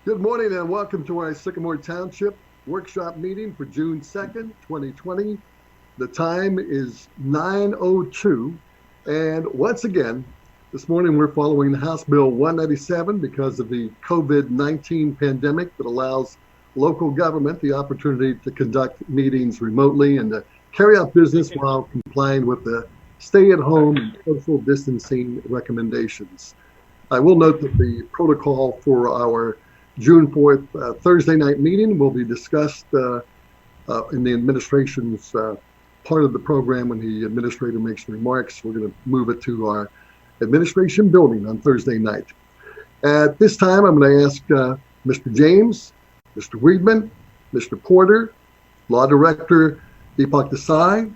Good morning and welcome to our Sycamore Township workshop meeting for June 2nd, 2020. The time is 9:02. And once again, this morning we're following House Bill 197 because of the COVID-19 pandemic that allows local government the opportunity to conduct meetings remotely and to carry out business while complying with the stay-at-home and social distancing recommendations. I will note that the protocol for our June 4th Thursday night meeting will be discussed in the administration's part of the program when the administrator makes remarks. We're going to move it to our administration building on Thursday night. At this time, I'm going to ask Mr. James, Mr. Weidman, Mr. Porter, Law Director Deepak Desai.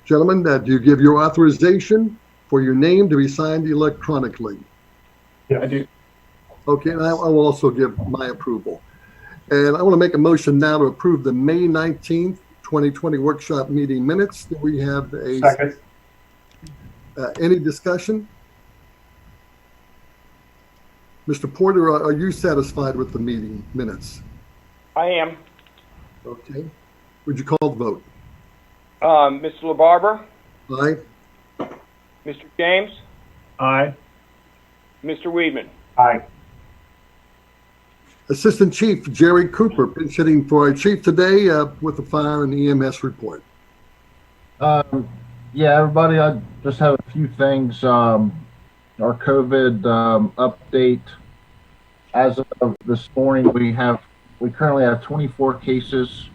Gentlemen, do you give your authorization for your name to be signed electronically? Yeah, I do. Okay, and I will also give my approval. And I want to make a motion now to approve the May 19th, 2020 workshop meeting minutes. Do we have a second? Any discussion? Mr. Porter, are you satisfied with the meeting minutes? I am. Okay. Would you call the vote? Mr. LaBarber, Aye. Mr. James, Aye. Mr. Weidman. Aye. Assistant Chief Jerry Cooper, pinch hitting for our chief today with the fire and EMS report. Yeah, everybody, I just have a few things. Our COVID update. As of this morning, we currently have 24 cases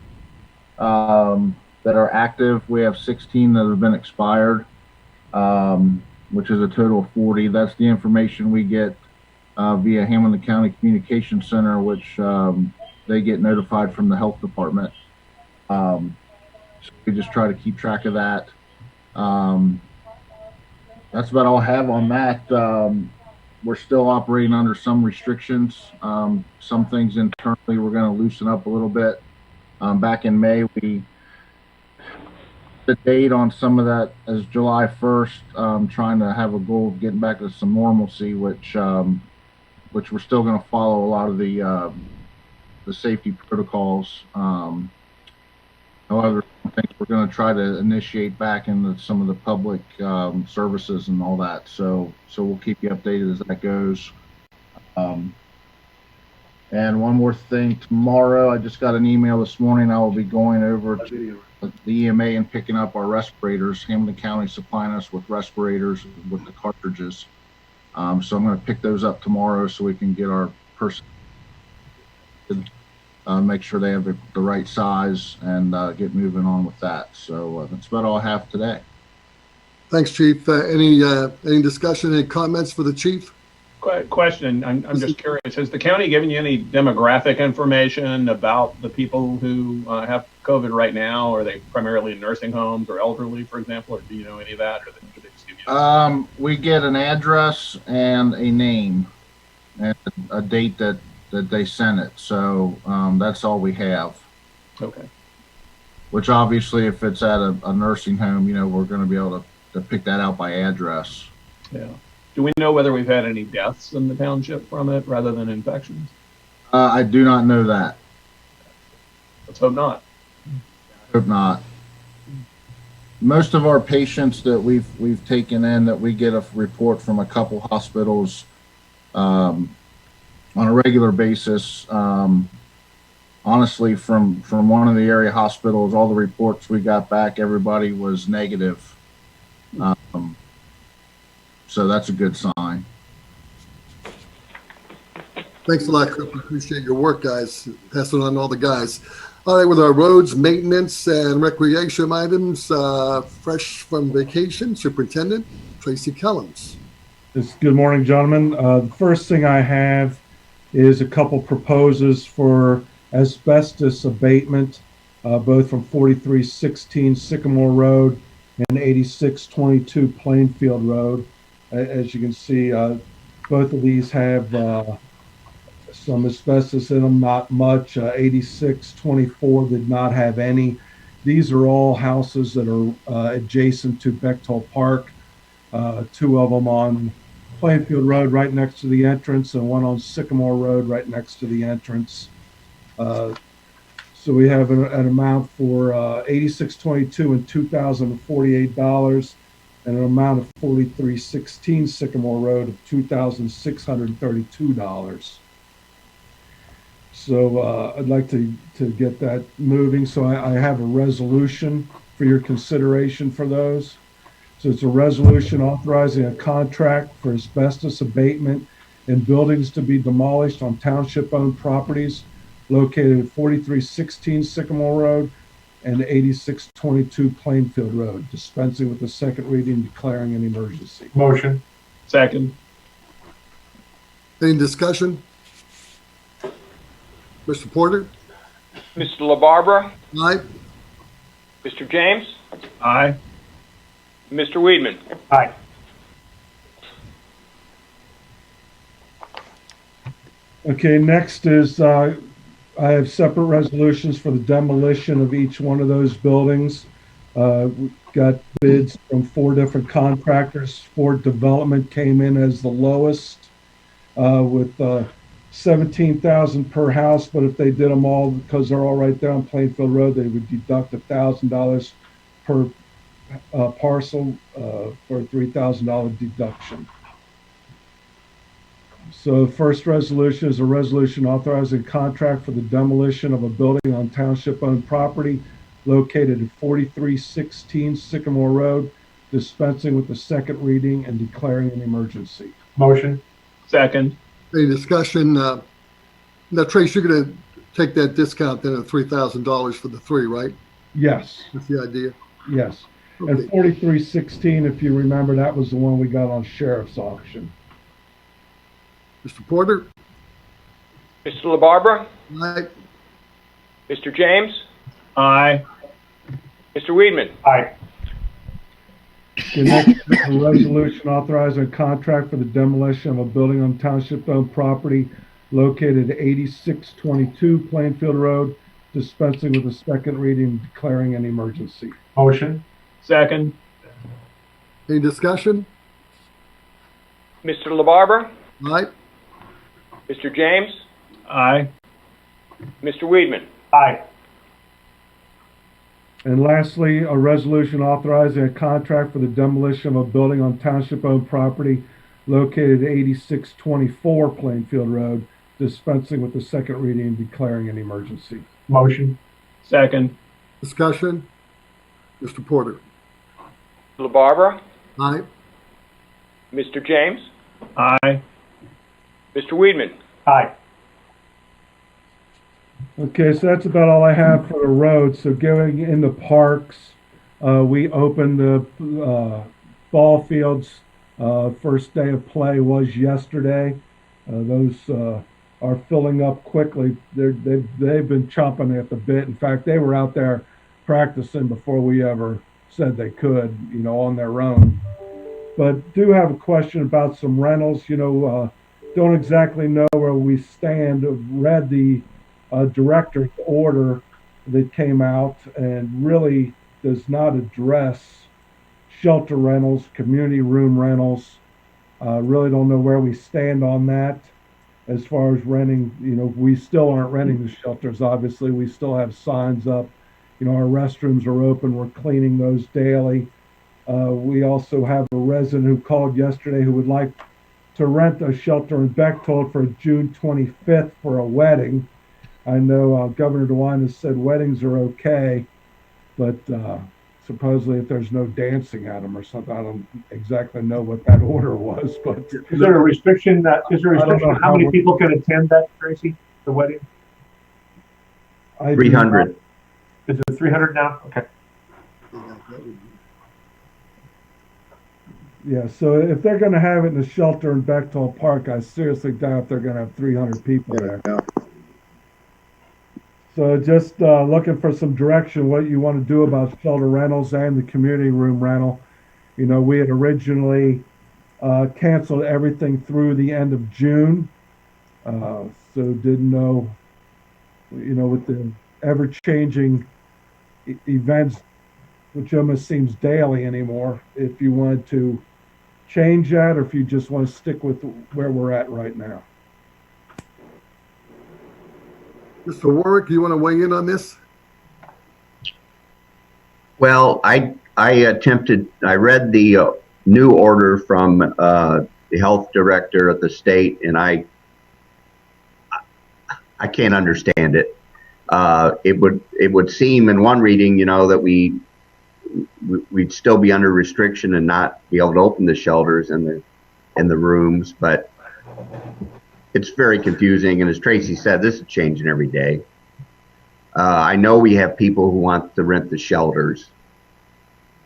that are active. We have 16 that have been expired, which is a total of 40. That's the information we get via Hamilton County Communication Center, which they get notified from the health department. So we just try to keep track of that. That's about all I have on that. We're still operating under some restrictions. Some things internally we're going to loosen up a little bit. Back in May, the date on some of that is July 1st, trying to have a goal of getting back to some normalcy, which we're still going to follow a lot of the safety protocols. However, I think we're going to try to initiate back into some of the public services and all that. So we'll keep you updated as that goes. And one more thing, tomorrow, I just got an email this morning. I will be going over to the EMA and picking up our respirators. Hamilton County supplying us with respirators with the cartridges. So I'm going to pick those up tomorrow so we can get our person, make sure they have the right size and get moving on with that. So that's about all I have today. Thanks, Chief. Any discussion, any comments for the chief? Question. I'm just curious. Has the county given you any demographic information about the people who have COVID right now? Are they primarily in nursing homes or elderly, for example, or do you know any of that? Or do they just give you we get an address and a name and a date that they sent it. So that's all we have. Okay. Which obviously, if it's at a nursing home, we're going to be able to pick that out by address. Yeah. Do we know whether we've had any deaths in the township from it rather than infections? I do not know that. Let's hope not. I hope not. Most of our patients that we've taken in, that we get a report from a couple hospitals on a regular basis. Honestly, from one of the area hospitals, all the reports we got back, everybody was negative. So that's a good sign. Thanks a lot, Cooper. Appreciate your work, guys. Pass it on to all the guys. All right, with our roads, maintenance, and recreation items, fresh from vacation, Superintendent Tracy Kellums. Good morning, gentlemen. The first thing I have is a couple proposals for asbestos abatement, both from 4316 Sycamore Road and 8622 Plainfield Road. As you can see, both of these have some asbestos in them, not much. 8624 did not have any. These are all houses that are adjacent to Bechtel Park. Two of them on Plainfield Road right next to the entrance and one on Sycamore Road right next to the entrance. So we have an amount for $86.22 and $2,048, and an amount of $43.16 Sycamore Road of $2,632. So I'd like to get that moving. So I have a resolution for your consideration for those. So it's a resolution authorizing a contract for asbestos abatement in buildings to be demolished on township-owned properties located at 4316 Sycamore Road and 8622 Plainfield Road, dispensing with the second reading, declaring an emergency. Motion. Second. Any discussion? Mr. Porter? Mr. LaBarbera, Aye. Mr. James, Aye. Mr. Weedman. Aye. Okay, next is I have separate resolutions for the demolition of each one of those buildings. We got bids from 4 different contractors. Ford Development came in as the lowest with $17,000 per house, but if they did them all, because they're all right there on Plainfield Road, they would deduct $1,000 per parcel for a $3,000 deduction. So the first resolution is a resolution authorizing contract for the demolition of a building on township-owned property located at 4316 Sycamore Road, dispensing with the second reading and declaring an emergency. Motion. Second. Any discussion? Now, Trace, you're going to take that discount then of $3,000 for the 3, right? Yes, That's the idea. yes. Okay. And 4316, if you remember, that was the one we got on sheriff's auction. Mr. Porter? Mr. LaBarbera, Aye. Mr. James, Aye. Mr. Weedman. Aye. The next is a resolution authorizing a contract for the demolition of a building on township-owned property located at 8622 Plainfield Road, dispensing with the second reading, declaring an emergency. Motion. Second. Any discussion? Mr. LaBarbera, Aye. Mr. James, Aye. Mr. Weedman. Aye. And lastly, a resolution authorizing a contract for the demolition of a building on township-owned property located at 8624 Plainfield Road, dispensing with the second reading and declaring an emergency. Motion. Second. Discussion? Mr. Porter? LaBarbera, Aye. Mr. James, Aye. Mr. Weedman. Aye. Okay, so that's about all I have for the roads. So going in the parks, we opened the ball fields. First day of play was yesterday. Those are filling up quickly. They've been chomping at the bit. In fact, they were out there practicing before we ever said they could, on their own. But do have a question about some rentals. Don't exactly know where we stand. Read the director's order that came out and really does not address shelter rentals, community room rentals. Really don't know where we stand on that as far as renting. We still aren't renting the shelters. Obviously, we still have signs up. Our restrooms are open. We're cleaning those daily. We also have a resident who called yesterday who would like to rent a shelter in Bechtold for June 25th for a wedding. I know Governor DeWine has said weddings are okay, but supposedly if there's no dancing at them or something, I don't exactly know what that order was. But Is there a restriction I don't know how many how people can attend that, Tracy? The wedding? I do 300. Is it 300 now? Okay. Yeah, so if they're going to have it in a shelter in Bechtold Park, I seriously doubt they're going to have 300 people there. So just looking for some direction, what you want to do about shelter rentals and the community room rental. We had originally canceled everything through the end of June. So didn't know, with the ever-changing events, which almost seems daily anymore, if you wanted to change that, or if you just want to stick with where we're at right now. Mr. Warwick, you want to weigh in on this? Well, I read the new order from the health director of the state, and I can't understand it. It would seem in one reading, that we'd still be under restriction and not be able to open the shelters and the rooms, but it's very confusing. And as Tracy said, this is changing every day. I know we have people who want to rent the shelters.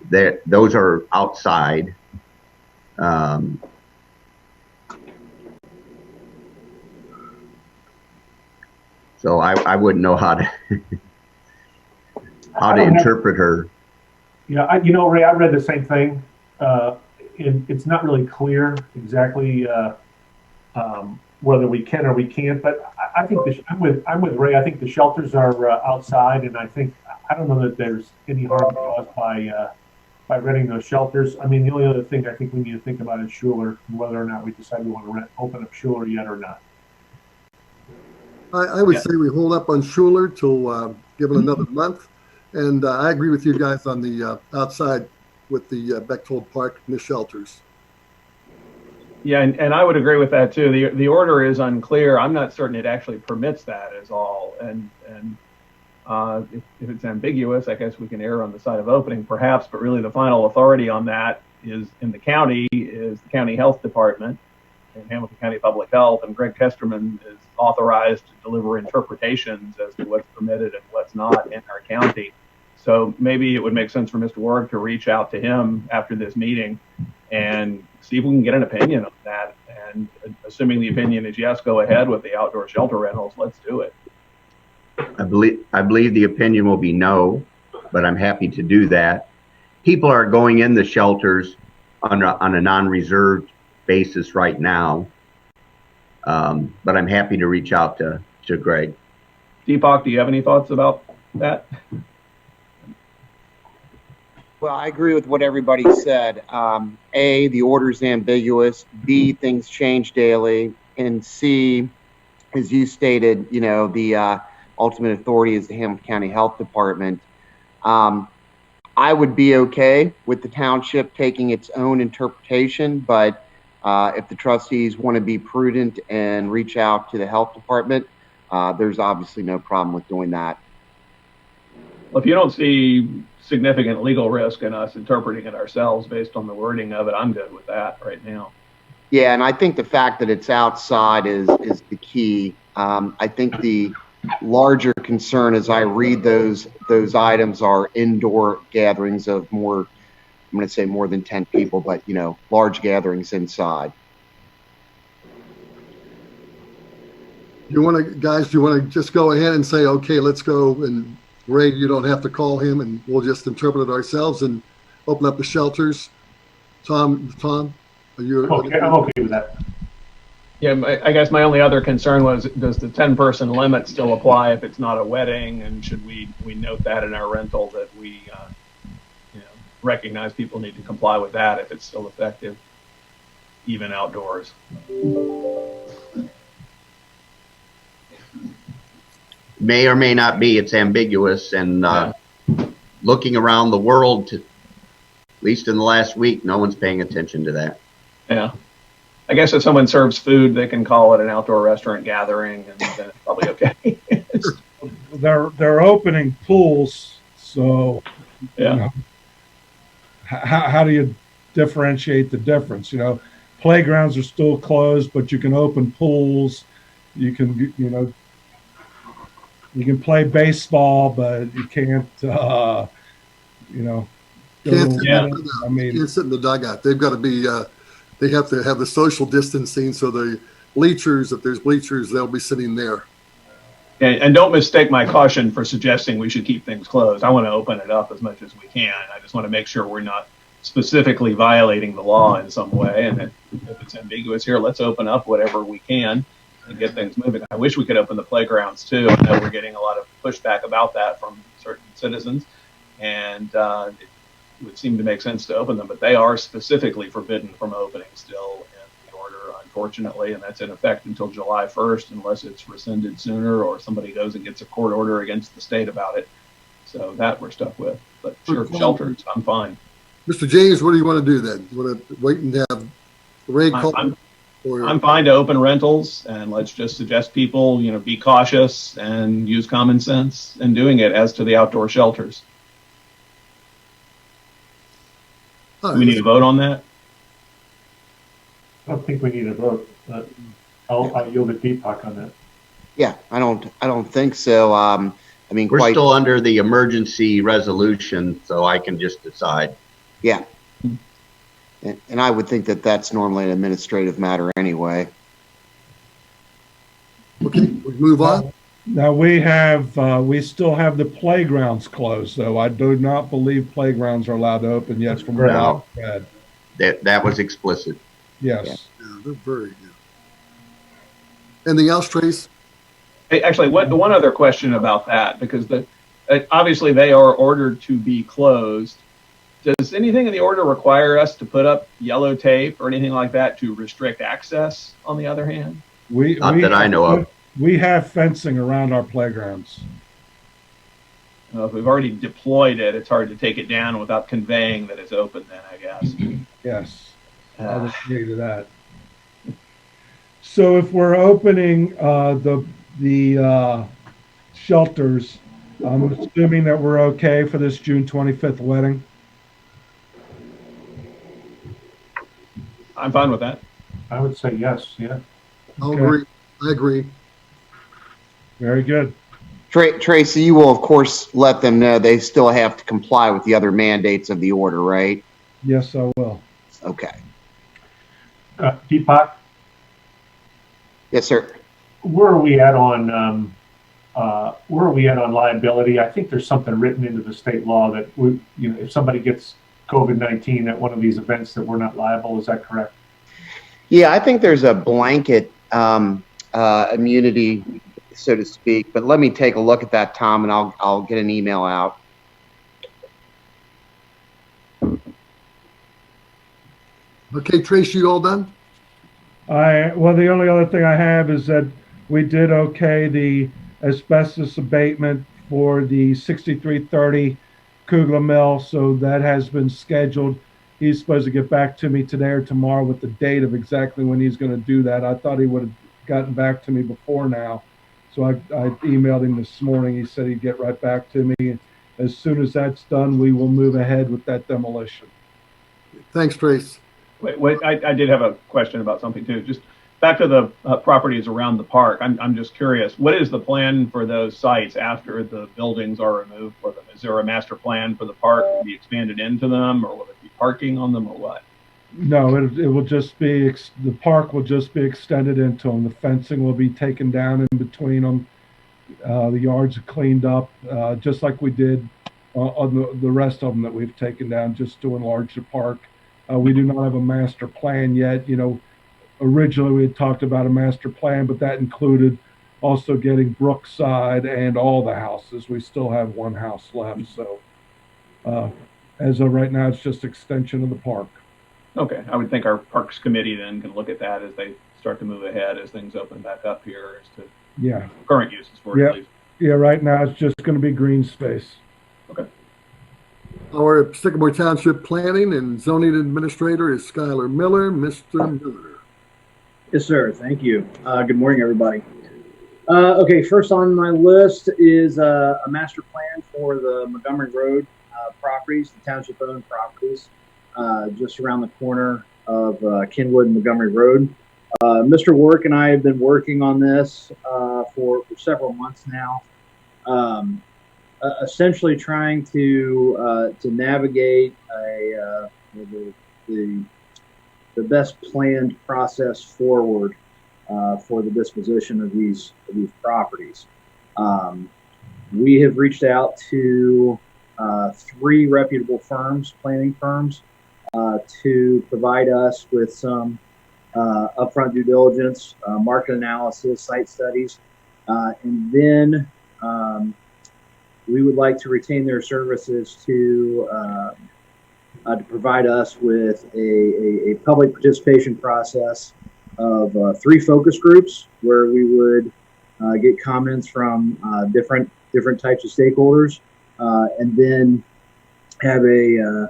Those are outside. So I wouldn't know how to interpret her. Yeah, Ray, I read the same thing. It's not really clear exactly whether we can or we can't. But I think I'm with Ray. I think the shelters are outside, and I don't know that there's any harm caused by renting those shelters. I mean, the only other thing I think we need to think about is Schuler, and whether or not we decide we want to open up Schuler yet or not. I would say we hold up on Schuler till give it another month. And I agree with you guys on the outside with the Bechtold Park and the shelters. Yeah, and I would agree with that too. The order is unclear. I'm not certain it actually permits that is all. And if it's ambiguous, I guess we can err on the side of opening perhaps, but really the final authority on that is in the county, is the county health department and Hamilton County Public Health, and Greg Kesterman is authorized to deliver interpretations as to what's permitted and what's not in our county. So maybe it would make sense for Mr. Warwick to reach out to him after this meeting and see if we can get an opinion on that. And assuming the opinion is yes, go ahead with the outdoor shelter rentals. Let's do it. I believe the opinion will be no, but I'm happy to do that. People are going in the shelters on a non-reserved basis right now, but I'm happy to reach out to Greg. Deepak, do you have any thoughts about that? Well, I agree with what everybody said. A, the order is ambiguous. B, things change daily. And C, as you stated, the ultimate authority is the Hamilton County Health Department. I would be okay with the township taking its own interpretation, but if the trustees want to be prudent and reach out to the health department, there's obviously no problem with doing that. Well, if you don't see significant legal risk in us interpreting it ourselves based on the wording of it, I'm good with that right now. Yeah, and I think the fact that it's outside is the key. I think the larger concern as I read those items are indoor gatherings of more, I'm going to say more than 10 people, but large gatherings inside. Do you want to just go ahead and say, okay, let's go, and Ray, you don't have to call him, and we'll just interpret it ourselves and open up the shelters. Tom, are you okay? I'm okay with that. Yeah, I guess my only other concern was, does the 10-person limit still apply if it's not a wedding? And should we note that in our rental that we recognize people need to comply with that if it's still effective, even outdoors? May or may not be. It's ambiguous, and looking around the world, at least in the last week, no one's paying attention to that. Yeah. I guess if someone serves food, they can call it an outdoor restaurant gathering, and then it's probably okay. They're opening pools, so Yeah. How do you differentiate the difference? Playgrounds are still closed, but you can open pools. You can you can play baseball, but you can't go can't to sit, Yeah. can't sit in the dugout. They've got to be. They have to have the social distancing, so the bleachers, if there's bleachers, they'll be sitting there. And don't mistake my caution for suggesting we should keep things closed. I want to open it up as much as we can. I just want to make sure we're not specifically violating the law in some way. And if it's ambiguous here, let's open up whatever we can and get things moving. I wish we could open the playgrounds too. I know we're getting a lot of pushback about that from certain citizens. And would seem to make sense to open them, but they are specifically forbidden from opening still in the order, unfortunately, and that's in effect until July 1st, unless it's rescinded sooner or somebody goes and gets a court order against the state about it. So that we're stuck with. But sure, shelters, I'm fine. Mr. James, what do you want to do then? You want to wait and have Ray call? I'm fine to open rentals, and let's just suggest people, be cautious and use common sense in doing it. As to the outdoor shelters, do we need to vote on that? I don't think we need a vote, but I'll yield to Deepak on that. Yeah, I don't think so. I mean, We're still under the emergency resolution, so I can just decide. yeah. And I would think that that's normally an administrative matter anyway. Okay, we move on. Now we still have the playgrounds closed, though. I do not believe playgrounds are allowed to open yet from what No. I've read. That was explicit. Yes. Yeah, they're very good. Anything else, Trace? Hey, actually, one other question about that, because obviously they are ordered to be closed. Does anything in the order require us to put up yellow tape or anything like that to restrict access, on the other hand? Not that I know of. We have fencing around our playgrounds. If we've already deployed it, it's hard to take it down without conveying that it's open then, I guess. Yes. I'll agree to that. So if we're opening the shelters, I'm assuming that we're okay for this June 25th wedding. I'm fine with that. I would say yes, yeah. I'll Okay. agree. I agree. Very good. Tracy, you will of course let them know they still have to comply with the other mandates of the order, right? Yes, I will. Okay. Deepak, Yes, sir. where are we at on liability? I think there's something written into the state law that if somebody gets COVID-19 at one of these events, that we're not liable. Is that correct? Yeah, I think there's a blanket immunity, so to speak. But let me take a look at that, Tom, and I'll get an email out. Okay, Trace, you all done? Well, the only other thing I have is that we did okay the asbestos abatement for the 6330 Kugler Mill, so that has been scheduled. He's supposed to get back to me today or tomorrow with the date of exactly when he's going to do that. I thought he would have gotten back to me before now, so I emailed him this morning. He said he'd get right back to me. As soon as that's done, we will move ahead with that demolition. Thanks, Trace. Wait, I did have a question about something too. Just back to the properties around the park. I'm just curious. What is the plan for those sites after the buildings are removed for them? Is there a master plan for the park to be expanded into them, or will it be parking on them, or what? No, it will just be, the park will just be extended into them. The fencing will be taken down in between them. The yards are cleaned up, just like we did on the rest of them that we've taken down, just to enlarge the park. We do not have a master plan yet. Originally we had talked about a master plan, but that included also getting Brookside and all the houses. We still have one house left. So as of right now, it's just extension of the park. Okay, I would think our Parks Committee then can look at that as they start to move ahead, as things open back up here, as to current uses for it, at least. Yeah, right now it's just going to be green space. Okay. Our Sycamore Township Planning and Zoning Administrator is Skylar Miller. Mr. Miller. Yes, sir. Thank you. Good morning, everybody. Okay, first on my list is a master plan for the Montgomery Road properties, the township-owned properties, just around the corner of Kenwood and Montgomery Road. Mr. Work and I have been working on this for several months now. Essentially trying to navigate the best planned process forward for the disposition of these properties. We have reached out to 3 reputable firms, planning firms, to provide us with some upfront due diligence, market analysis, site studies, and then we would like to retain their services to to provide us with a public participation process of 3 focus groups where we would get comments from different types of stakeholders, and then have a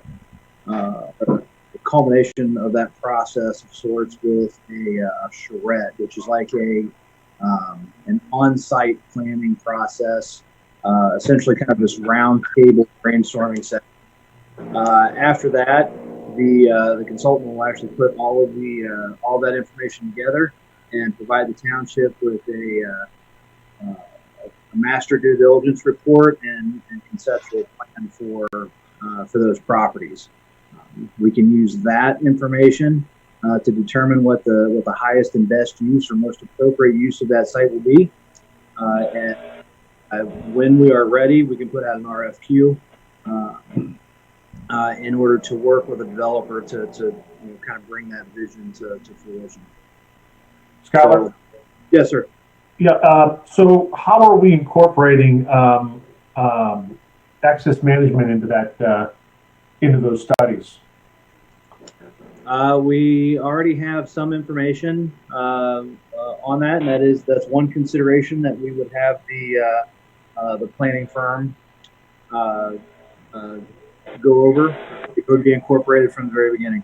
culmination of that process of sorts with a charrette, which is like an on-site planning process, essentially kind of this round table brainstorming session. After that, the consultant will actually put all that information together and provide the township with a master due diligence report and conceptual plan for those properties. We can use that information to determine what the highest and best use or most appropriate use of that site will be. And when we are ready, we can put out an RFQ in order to work with a developer to kind of bring that vision to fruition. Skylar? So, yes, sir. Yeah, so how are we incorporating access management into that, into those studies? We already have some information on that, and that's one consideration that we would have the planning firm go over. It would be incorporated from the very beginning.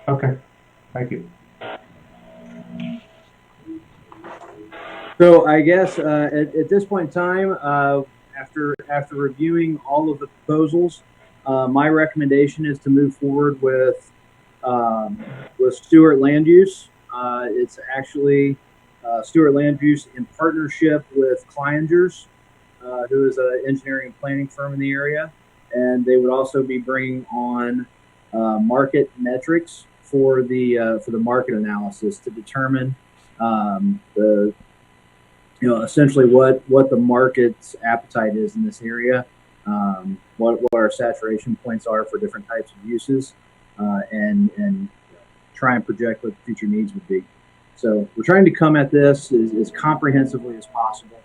Okay, thank you. So I guess at this point in time, after reviewing all of the proposals, my recommendation is to move forward with Stewart Land Use. It's actually Stewart Land Use in partnership with Kleinger's, who is an engineering and planning firm in the area, and they would also be bringing on market metrics for the market analysis to determine essentially what the market's appetite is in this area, what our saturation points are for different types of uses, and try and project what the future needs would be. So we're trying to come at this as comprehensively as possible.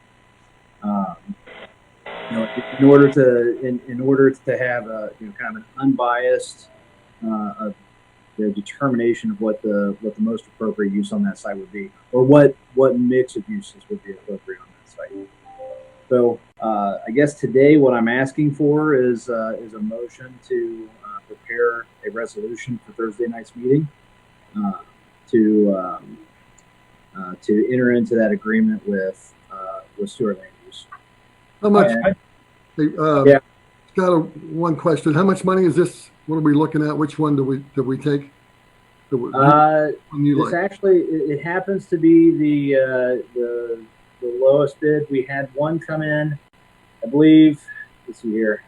In order to have a kind of an unbiased determination of what the most appropriate use on that site would be, or what mix of uses would be appropriate on that site. So I guess today what I'm asking for is a motion to prepare a resolution for Thursday night's meeting to enter into that agreement with Stewart Land Use. How much? Yeah. Scott, one question. How much money is this? What are we looking at? Which one do we take? This actually, it happens to be the lowest bid. We had one come in, I believe. Let's see here.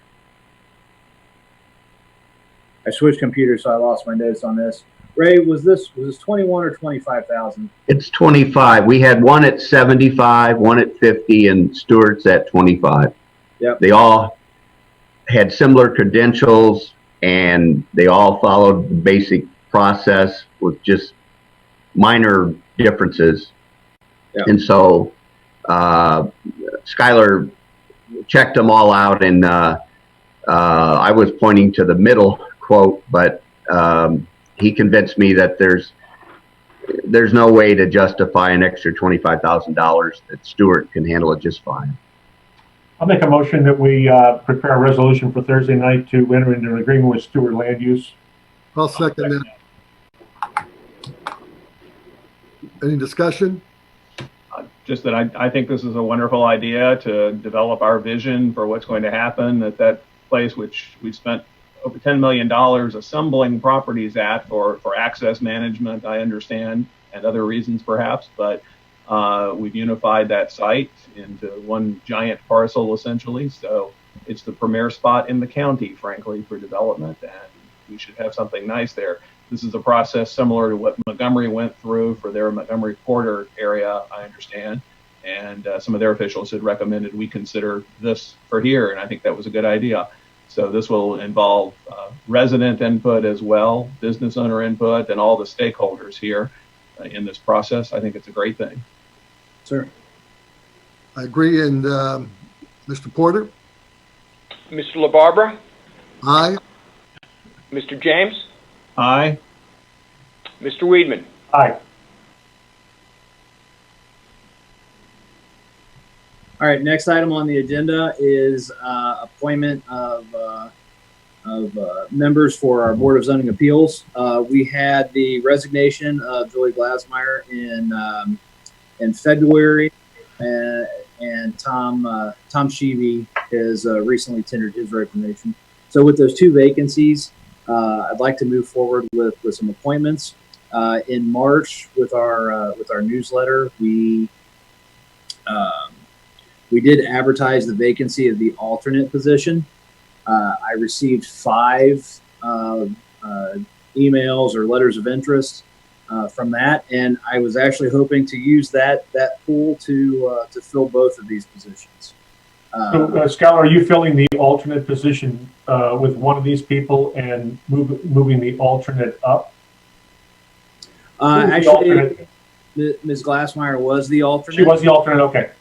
I switched computers, so I lost my notes on this. Ray, was this 21 or 25,000? It's 25. We had one at 75, one at 50, and Stewart's at 25. Yep. They all had similar credentials, and they all followed the basic process with just minor differences. Yep. And so Skylar checked them all out, and I was pointing to the middle quote, but he convinced me that there's no way to justify an extra $25,000, that Stewart can handle it just fine. I'll make a motion that we prepare a resolution for Thursday night to enter into an agreement with Stewart Land Use. I'll second that. Any discussion? Just that I think this is a wonderful idea to develop our vision for what's going to happen at that place, which we spent over $10 million assembling properties at for access management, I understand, and other reasons perhaps, but we've unified that site into one giant parcel essentially. So it's the premier spot in the county, frankly, for development, and we should have something nice there. This is a process similar to what Montgomery went through for their Montgomery Porter area, I understand. And some of their officials had recommended we consider this for here, and I think that was a good idea. So this will involve resident input as well, business owner input, and all the stakeholders here in this process. I think it's a great thing. Sir. I agree. And Mr. Porter? Mr. LaBarbera? Aye. Mr. James? Aye. Mr. Weedman? Aye. All right, next item on the agenda is appointment of members for our Board of Zoning Appeals. We had the resignation of Julie Glasmeyer in February, and Tom Sheevy has recently tendered his resignation. So with those two vacancies, I'd like to move forward with some appointments. In March, with our newsletter, we did advertise the vacancy of the alternate position. I received 5 emails or letters of interest from that, and I was actually hoping to use that pool to fill both of these positions. So, Skylar, are you filling the alternate position with one of these people and moving the alternate up? Actually, Ms. Glassmeyer was the alternate. She was the alternate. Okay.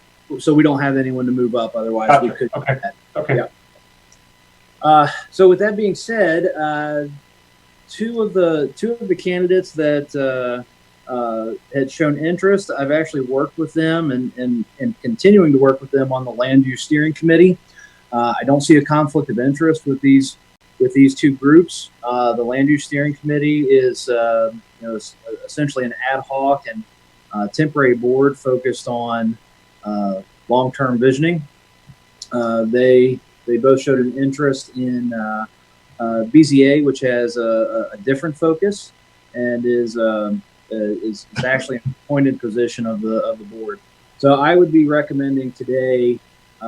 So we don't have anyone to move up. Otherwise, Gotcha. we could. Okay. Okay. Yeah. So with that being said, two of the candidates that had shown interest, I've actually worked with them and continuing to work with them on the Land Use Steering Committee. I don't see a conflict of interest with these two groups. The Land Use Steering Committee is essentially an ad hoc and temporary board focused on long-term visioning. They both showed an interest in BZA, which has a different focus and is actually an appointed position of the board. So I would be recommending today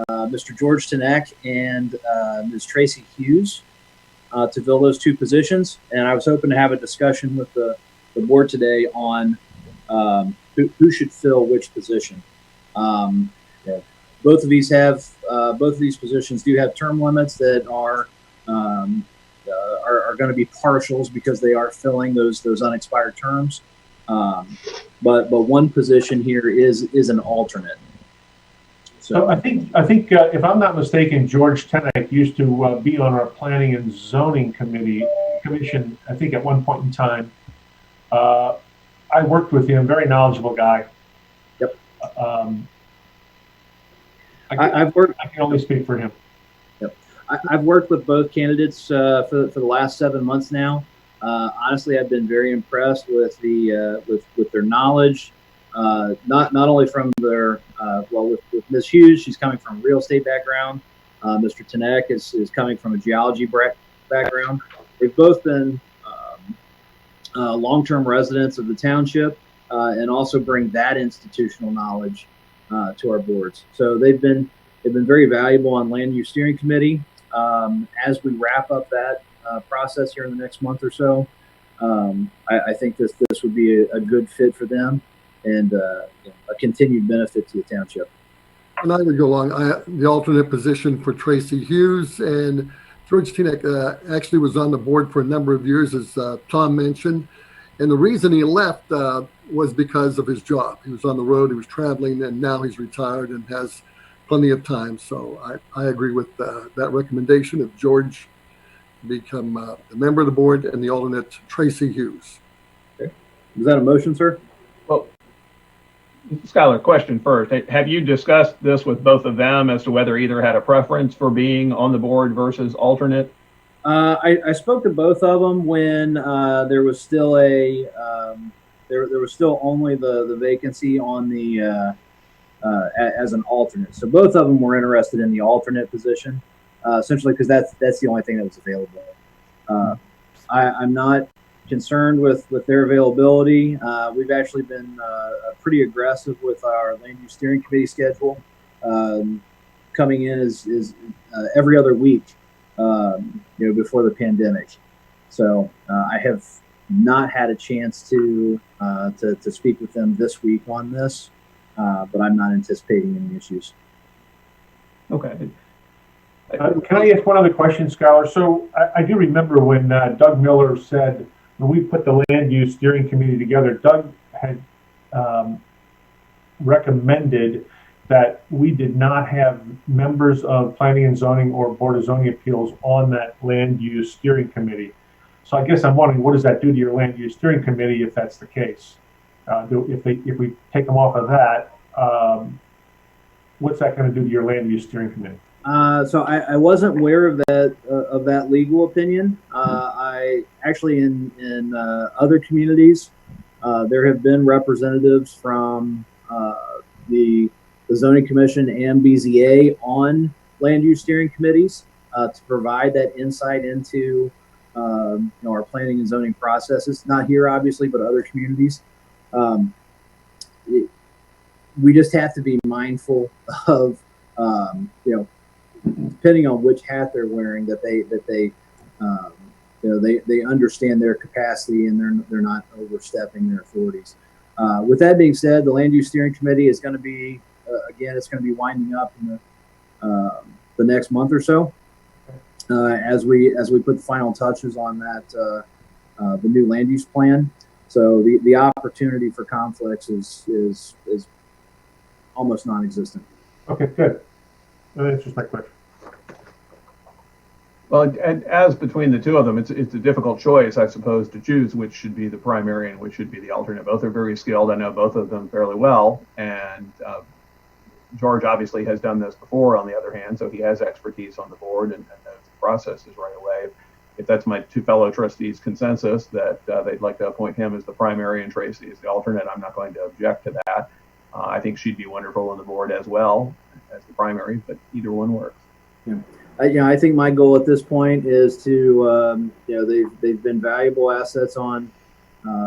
Mr. George Tenek and Ms. Tracy Hughes to fill those two positions. And I was hoping to have a discussion with the board today on who should fill which position. Both of these positions do have term limits that are going to be partials because they are filling those unexpired terms. But one position here is an alternate. So I think if I'm not mistaken, George Tenek used to be on our Planning and Zoning Commission. I think at one point in time, I worked with him. Very knowledgeable guy. Yep. I can only speak for him. Yep. I've worked with both candidates for the last 7 months now. Honestly, I've been very impressed with with their knowledge. Not only from their with Ms. Hughes, she's coming from a real estate background. Mr. Tenek is coming from a geology background. They've both been long-term residents of the township and also bring that institutional knowledge to our boards. So they've been very valuable on Land Use Steering Committee. As we wrap up that process here in the next month or so, I think this would be a good fit for them and a continued benefit to the township. And I would go along. The alternate position for Tracy Hughes, and George Tenek actually was on the board for a number of years, as Tom mentioned. And the reason he left was because of his job. He was on the road, he was traveling, and now he's retired and has plenty of time. So I agree with that recommendation of George become a member of the board and the alternate Tracy Hughes. Okay. Is that a motion, sir? Well, Skylar, question first. Have you discussed this with both of them as to whether either had a preference for being on the board versus alternate? I spoke to both of them when there was still there was still only the vacancy on the as an alternate. So both of them were interested in the alternate position, essentially because that's the only thing that was available. I'm not concerned with their availability. We've actually been pretty aggressive with our Land Use Steering Committee schedule. Coming in is every other week. Before the pandemic. So I have not had a chance to speak with them this week on this, but I'm not anticipating any issues. Okay. Can I ask one other question, Skylar? So I do remember when Doug Miller said, when we put the Land Use Steering Committee together, Doug had recommended that we did not have members of Planning and Zoning or Board of Zoning Appeals on that Land Use Steering Committee. So I guess I'm wondering, what does that do to your land use steering committee if that's the case? If we take them off of that, what's that going to do to your land use steering committee? So I wasn't aware of that legal opinion. I actually in other communities, there have been representatives from the zoning commission and BZA on land use steering committees to provide that insight into our planning and zoning processes. Not here, obviously, but other communities. We just have to be mindful of depending on which hat they're wearing, that they understand their capacity and they're not overstepping their authorities. With that being said, the land use steering committee is going to be it's going to be winding up in the next month or so as we put the final touches on that the new land use plan. So the opportunity for conflicts is almost non-existent. Okay, good. That answers my question. Well, and as between the two of them, it's a difficult choice, I suppose, to choose which should be the primary and which should be the alternate. Both are very skilled. I know both of them fairly well, and George obviously has done this before, on the other hand, so he has expertise on the board and knows the processes right away. If that's my two fellow trustees' consensus that they'd like to appoint him as the primary and Tracy as the alternate, I'm not going to object to that. I think she'd be wonderful on the board as well as the primary, but either one works. Yeah. I think my goal at this point is to, they've been valuable assets on,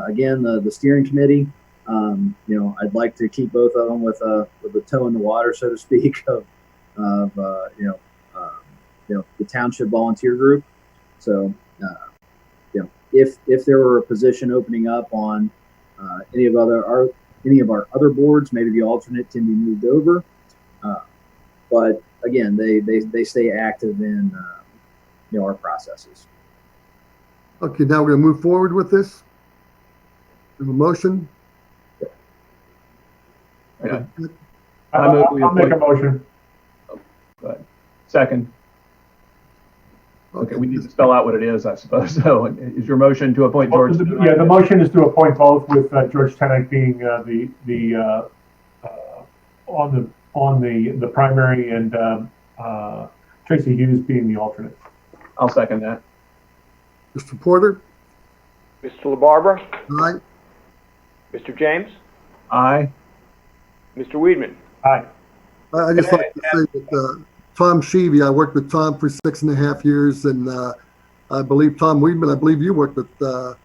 again, the steering committee. I'd like to keep both of them with a toe in the water, so to speak, of the township volunteer group. So, if there were a position opening up on any of our other boards, maybe the alternate can be moved over. But again, they stay active in our processes. Okay, now we're going to move forward with this. We have a motion. Yeah. I'll make a motion. Go ahead. Second. Okay, we need to spell out what it is, I suppose. So, is your motion to appoint George? Yeah, the motion is to appoint both, with George Tenek being on the primary and Tracy Hughes being the alternate. I'll second that. Mr. Porter? Mr. LaBarbera? Aye. Mr. James? Aye. Mr. Weedman? Aye. I just like to say that Tom Sheevy, I worked with Tom for 6.5 years, and I believe Tom Weedman, I believe you worked with Tom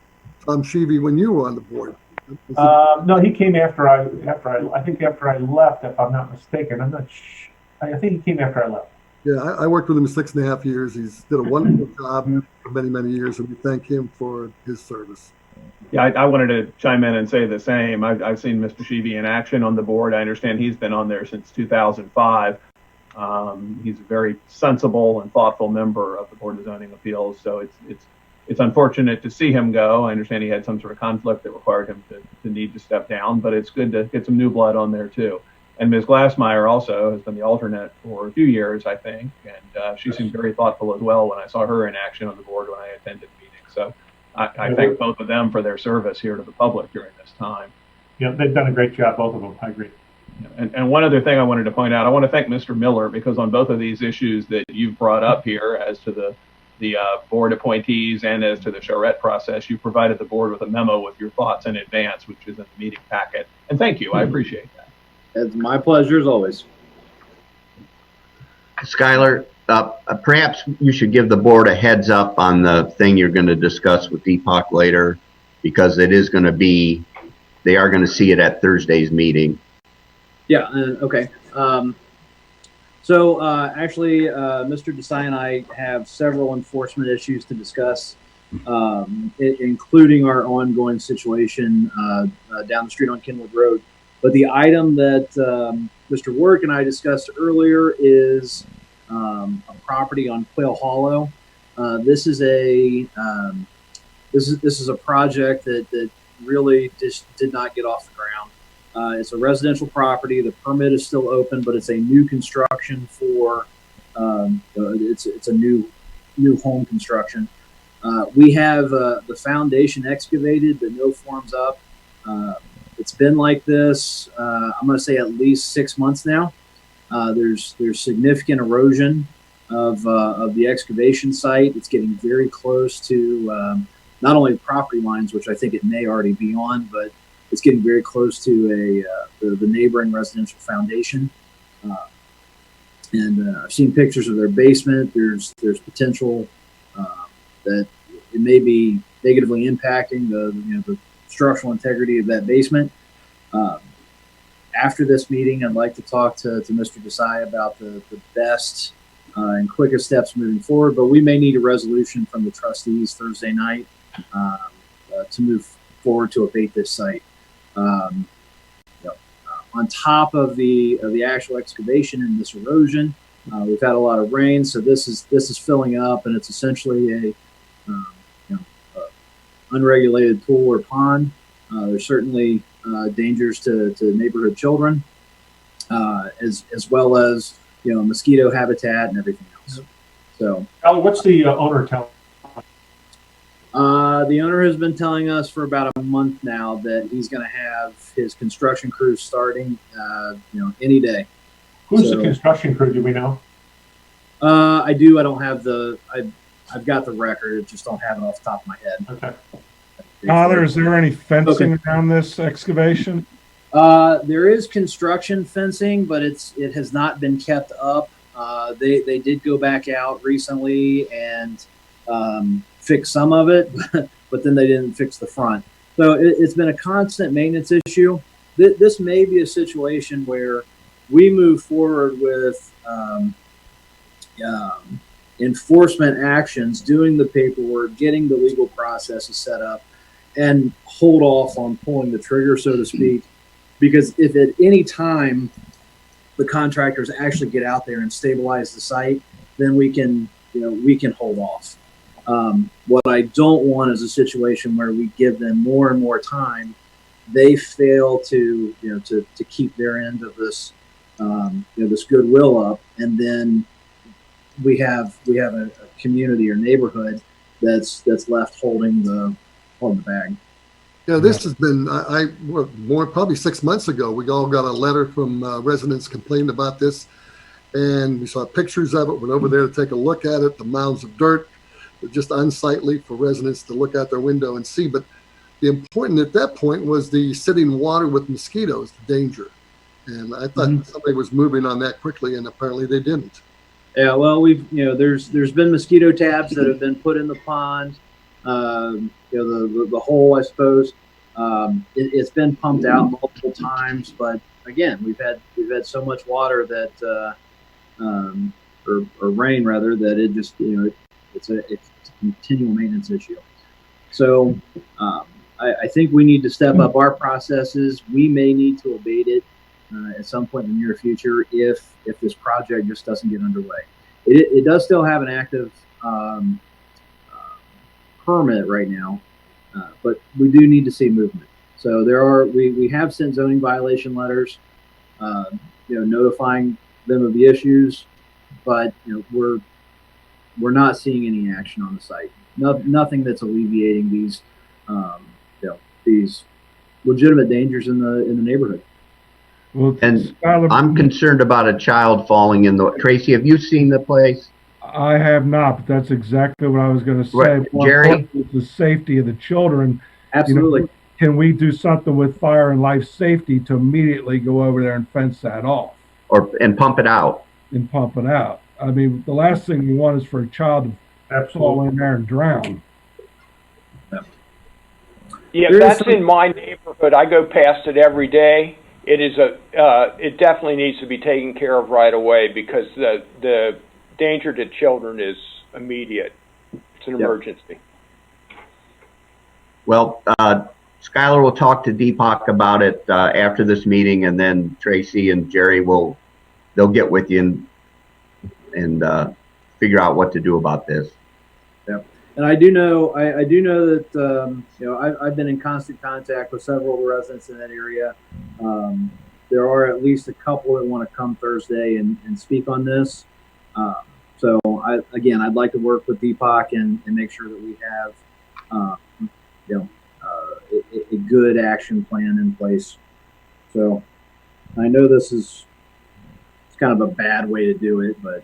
Sheevy when you were on the board. No, he came after I left, if I'm not mistaken. I'm not sure. I think he came after I left. Yeah, I worked with him 6.5 years. He's did a wonderful job for many, many years, and we thank him for his service. Yeah, I wanted to chime in and say the same. I've seen Mr. Sheevy in action on the board. I understand he's been on there since 2005. He's a very sensible and thoughtful member of the Board of Zoning Appeals. So it's unfortunate to see him go. I understand he had some sort of conflict that required him to need to step down, but it's good to get some new blood on there too. And Ms. Glassmeyer also has been the alternate for a few years, I think, and she seemed very thoughtful as well when I saw her in action on the board when I attended meetings. So I thank both of them for their service here to the public during this time. Yeah, they've done a great job, both of them. I agree. And one other thing I wanted to point out, I want to thank Mr. Miller, because on both of these issues that you've brought up here as to the board appointees and as to the charrette process, you provided the board with a memo with your thoughts in advance, which is in the meeting packet. And thank you. I appreciate that. It's my pleasure as always. Skylar, perhaps you should give the board a heads up on the thing you're going to discuss with Deepak later, because it is going to be, they are going to see it at Thursday's meeting. Yeah, okay. So actually, Mr. Desai and I have several enforcement issues to discuss, including our ongoing situation down the street on Kenwood Road. But the item that Mr. Warwick and I discussed earlier is a property on Quail Hollow. This is a project that really just did not get off the ground. It's a residential property. The permit is still open, but it's a new construction for it's a new home construction. We have the foundation excavated, the no forms up. It's been like this, I'm going to say at least 6 months now. There's significant erosion of the excavation site. It's getting very close to not only property lines, which I think it may already be on, but it's getting very close to the neighboring residential foundation. And I've seen pictures of their basement. There's potential that it may be negatively impacting the structural integrity of that basement. After this meeting, I'd like to talk to Mr. Desai about the best and quickest steps moving forward, but we may need a resolution from the trustees Thursday night to move forward to abate this site. On top of the actual excavation and this erosion, we've had a lot of rain, so this is filling up, and it's essentially a unregulated pool or pond. There's certainly dangers to neighborhood children, as well as mosquito habitat and everything else. So, Alan, what's the owner telling? the owner has been telling us for about a month now that he's going to have his construction crews starting, any day. Who's the construction crew? Do we know? I do. I don't have I've got the record. I just don't have it off the top of my head. Okay. Father, is there any fencing around this excavation? There is construction fencing, but it has not been kept up. They did go back out recently and fix some of it, but then they didn't fix the front. So it's been a constant maintenance issue. This may be a situation where we move forward with enforcement actions, doing the paperwork, getting the legal processes set up, and hold off on pulling the trigger, so to speak. Because if at any time the contractors actually get out there and stabilize the site, then we can hold off. What I don't want is a situation where we give them more and more time. They fail to keep their end of this, this goodwill up, and then we have a community or neighborhood that's left holding the bag. Yeah, this has been, probably 6 months ago, we all got a letter from residents complaining about this, and we saw pictures of it, went over there to take a look at it, the mounds of dirt, were just unsightly for residents to look out their window and see. But the important at that point was the sitting water with mosquitoes, the danger. And I thought somebody was moving on that quickly, and apparently they didn't. Yeah, well, there's been mosquito tabs that have been put in the pond. The hole, I suppose, it's been pumped out multiple times, but again, we've had so much water that, or rain rather, that it just, it's a continual maintenance issue. So, I think we need to step up our processes. We may need to abate it at some point in the near future if this project just doesn't get underway. It does still have an active permit right now, but we do need to see movement. So we have sent zoning violation letters, notifying them of the issues, but we're not seeing any action on the site. Nothing that's alleviating these these legitimate dangers in the neighborhood. Well, And Skylar, I'm concerned about a child falling in the. Tracy, have you seen the place? I have not, but that's exactly what I was going to say. Right. More Jerry? importantly, it's the safety of the children. Absolutely. Can we do something with fire and life safety to immediately go over there and fence that off And pump it out? and pump it out? I mean, the last thing you want is for a child to fall in there and drown. Yeah, There is that's some- in my neighborhood. I go past it every day. It is it definitely needs to be taken care of right away because the danger to children is immediate. It's an emergency. Well, Skylar will talk to Deepak about it after this meeting, and then Tracy and Jerry they'll get with you and figure out what to do about this. And I do know that I've been in constant contact with several of the residents in that area. There are at least a couple that want to come Thursday and speak on this. So I'd like to work with Deepak and make sure that we have, a good action plan in place. So I know it's kind of a bad way to do it, but.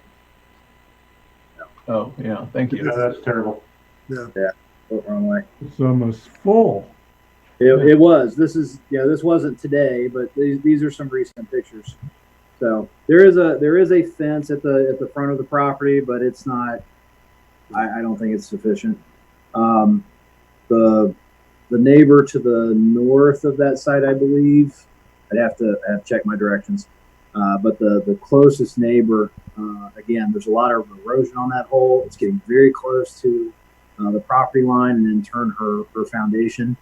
Oh, yeah, thank you. Yeah, that's terrible. Wrong way. It's almost full. It was. This wasn't today, but these are some recent pictures. So there is a fence at the front of the property, but it's not. I don't think it's sufficient. The neighbor to the north of that site, I believe, I'd have to check my directions. But the closest neighbor, again, there's a lot of erosion on that hole. It's getting very close to the property line, and in turn her foundation.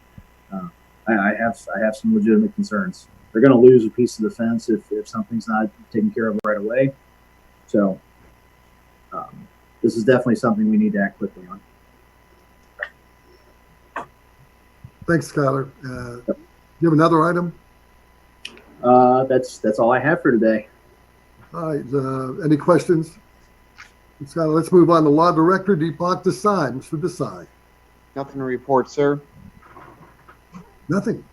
I have some legitimate concerns. They're going to lose a piece of the fence if something's not taken care of right away. So this is definitely something we need to act quickly on. Thanks, Skylar. You have another item? That's all I have for today. All right. Any questions? Skylar, let's move on to Law Director Deepak Desai. Mr. Desai. Nothing to report, sir. Nothing.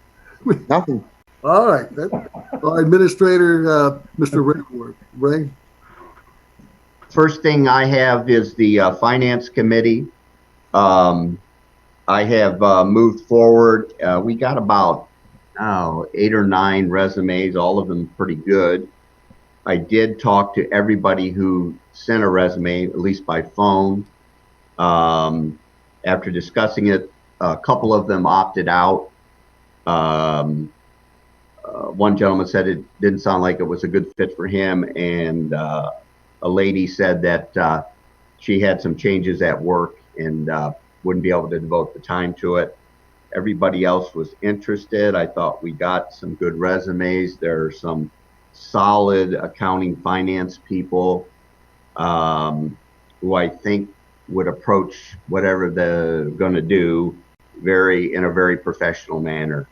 Nothing. All right. Our Administrator, Mr. Ray Ward. Ray? First thing I have is the Finance Committee. I have moved forward. We got about 8 or 9 resumes, all of them pretty good. I did talk to everybody who sent a resume, at least by phone. After discussing it, a couple of them opted out. One gentleman said it didn't sound like it was a good fit for him, and a lady said that she had some changes at work and wouldn't be able to devote the time to it. Everybody else was interested. I thought we got some good resumes. There are some solid accounting finance people who I think would approach whatever they're going to do in a very professional manner.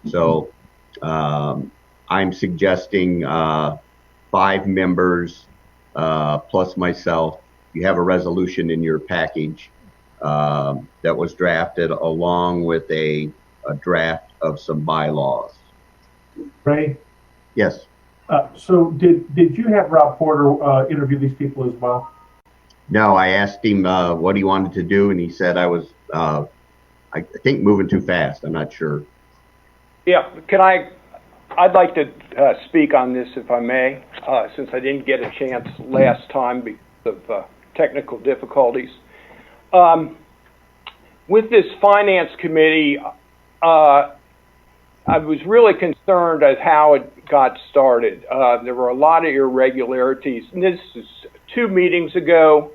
So I'm suggesting 5 members plus myself. You have a resolution in your package that was drafted along with a draft of some bylaws. Ray? Yes. So did you have Rob Porter interview these people as well? No, I asked him what he wanted to do, and he said I was, I think, moving too fast. I'm not sure. Yeah, I'd like to speak on this if I may, since I didn't get a chance last time because of technical difficulties. With this finance committee, I was really concerned at how it got started. There were a lot of irregularities. And this is 2 meetings ago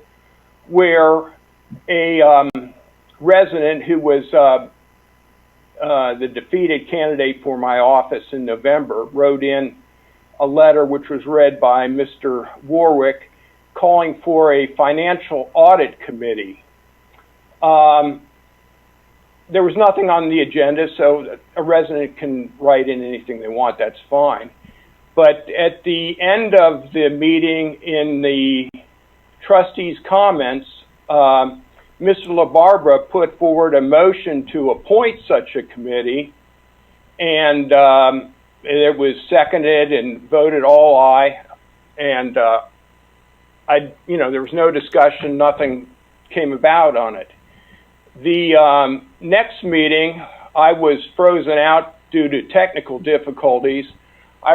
where a resident who was the defeated candidate for my office in November wrote in a letter which was read by Mr. Warwick calling for a financial audit committee. There was nothing on the agenda, so a resident can write in anything they want, that's fine. But at the end of the meeting, in the trustees' comments, Mr. LaBarbera put forward a motion to appoint such a committee, and it was seconded and voted all aye, and there was no discussion, nothing came about on it. The next meeting, I was frozen out due to technical difficulties. I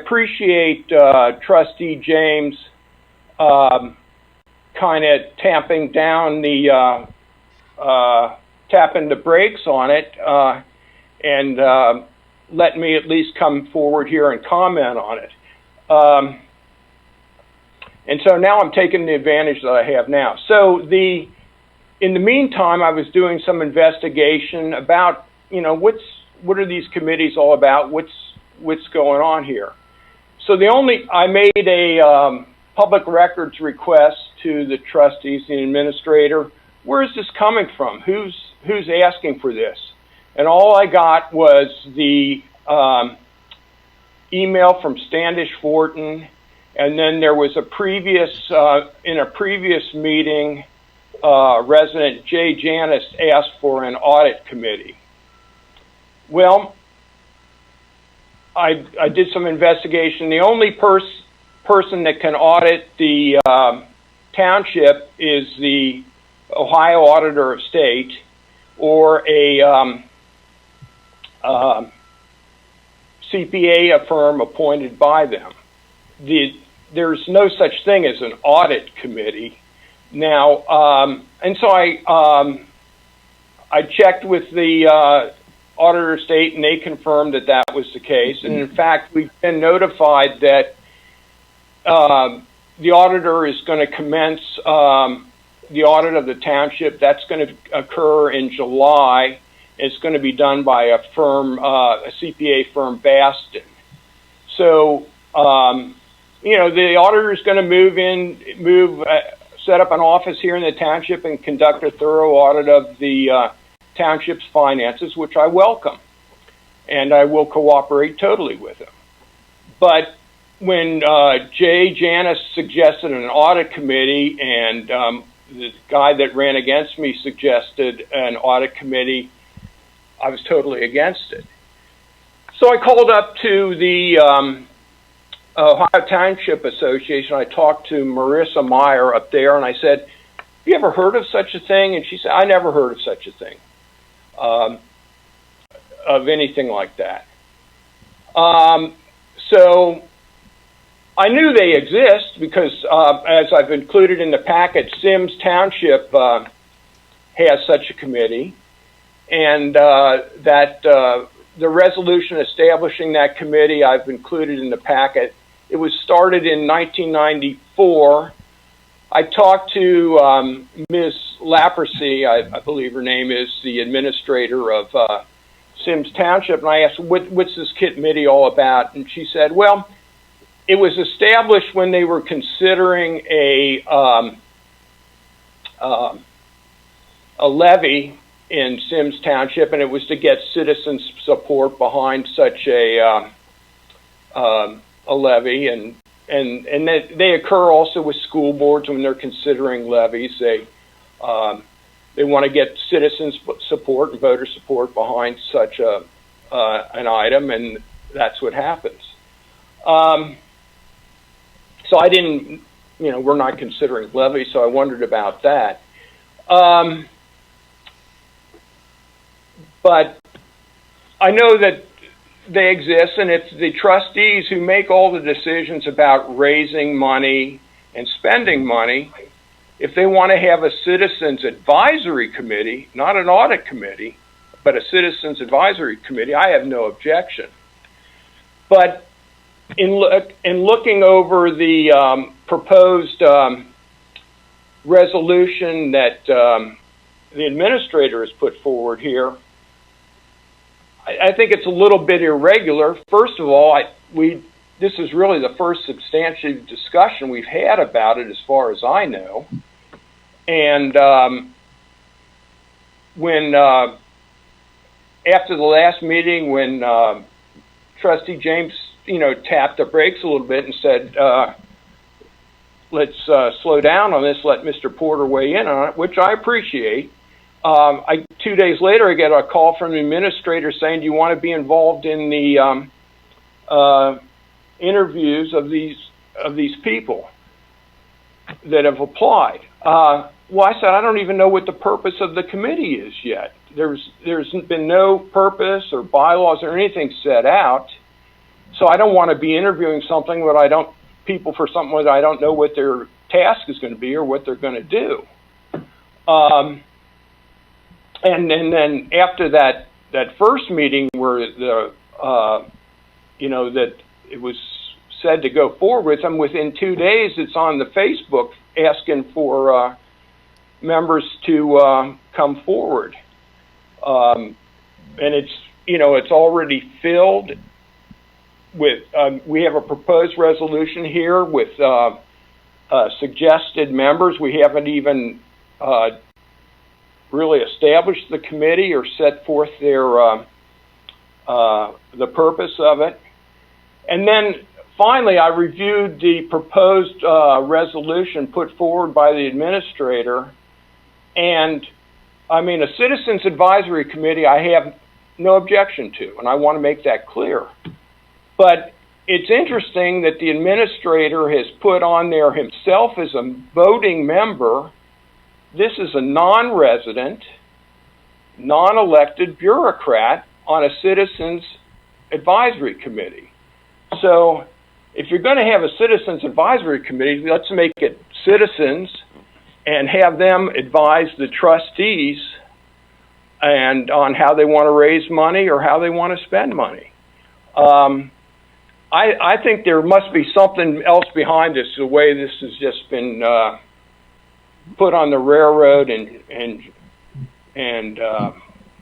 appreciate Trustee James kind of tapping the brakes on it and letting me at least come forward here and comment on it. And so now I'm taking the advantage that I have now. So in the meantime, I was doing some investigation about, what are these committees all about? What's going on here? So I made a public records request to the trustees, the administrator. Where is this coming from? Who's asking for this? And all I got was the email from Standish Fortin And then there was a previous, in a previous meeting, resident Jay Janis asked for an audit committee. Well, I did some investigation. The only person that can audit the township is the Ohio Auditor of State, or a CPA firm appointed by them. There's no such thing as an audit committee. Now, and so I checked with the Auditor of State, and they confirmed that that was the case. And in fact, we've been notified that the auditor is going to commence the audit of the township. That's going to occur in July. It's going to be done by a firm, a CPA firm, Baston. So, you know, the auditor is going to set up an office here in the township and conduct a thorough audit of the township's finances, which I welcome, and I will cooperate totally with him. But when Jay Janis suggested an audit committee, and the guy that ran against me suggested an audit committee, I was totally against it. So I called up to the Ohio Township Association. I talked to Marissa Meyer up there, and I said, "Have you ever heard of such a thing?" And she said, "I never heard of such a thing, of anything like that." So I knew they exist because, as I've included in the packet, Sims Township has such a committee, and that the resolution establishing that committee I've included in the packet. It was started in 1994. I talked to Ms. Lappersy, I believe her name is, the administrator of Sims Township, and I asked, what's this committee all about? And she said, well, it was established when they were considering a levy in Sims Township, and it was to get citizens' support behind such a levy, and they occur also with school boards when they're considering levies. They want to get citizens' support and voter support behind such an item, and that's what happens. So I didn't, you know, we're not considering levies, so I wondered about that. But I know that they exist, and it's the trustees who make all the decisions about raising money and spending money. If they want to have a citizens advisory committee, not an audit committee, but a citizens advisory committee, I have no objection. But in looking over the proposed resolution that the administrator has put forward here, I think it's a little bit irregular. First of all, this is really the first substantive discussion we've had about it, as far as I know. And when after the last meeting, when Trustee James, you know, tapped the brakes a little bit and said, "Let's slow down on this. Let Mr. Porter weigh in on it," which I appreciate. 2 days later, I get a call from the administrator saying, "Do you want to be involved in the interviews of these people that have applied?" Well, I said, "I don't even know what the purpose of the committee is yet. There's been no purpose or bylaws or anything set out, so I don't want to be interviewing something that people for something that I don't know what their task is going to be or what they're going to do." And then after that first meeting where you know, that it was said to go forward with them, within 2 days it's on the Facebook asking for members to come forward, and it's, you know, it's already filled with. We have a proposed resolution here with suggested members. We haven't even really established the committee or set forth their the purpose of it. And then finally, I reviewed the proposed resolution put forward by the administrator, and I mean, a citizens advisory committee I have no objection to, and I want to make that clear. But it's interesting that the administrator has put on there himself as a voting member. This is a non-resident, non-elected bureaucrat on a citizens advisory committee. So if you're going to have a citizens advisory committee, let's make it citizens and have them advise the trustees and on how they want to raise money or how they want to spend money. I think there must be something else behind this, the way this has just been put on the railroad and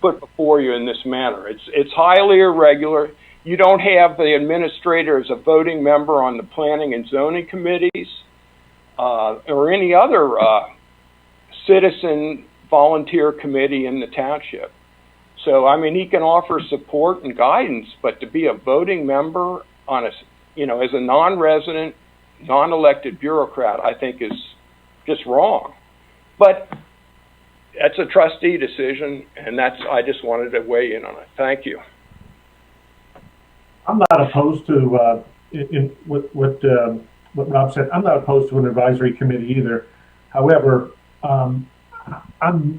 put before you in this manner. It's highly irregular. You don't have the administrator as a voting member on the planning and zoning committees or any other citizen volunteer committee in the township. So, I mean, he can offer support and guidance, but to be a voting member on a, as a non-resident, non-elected bureaucrat, I think is just wrong. But that's a trustee decision, and I just wanted to weigh in on it. Thank you. I'm not opposed to what Rob said. I'm not opposed to an advisory committee either. However, I'm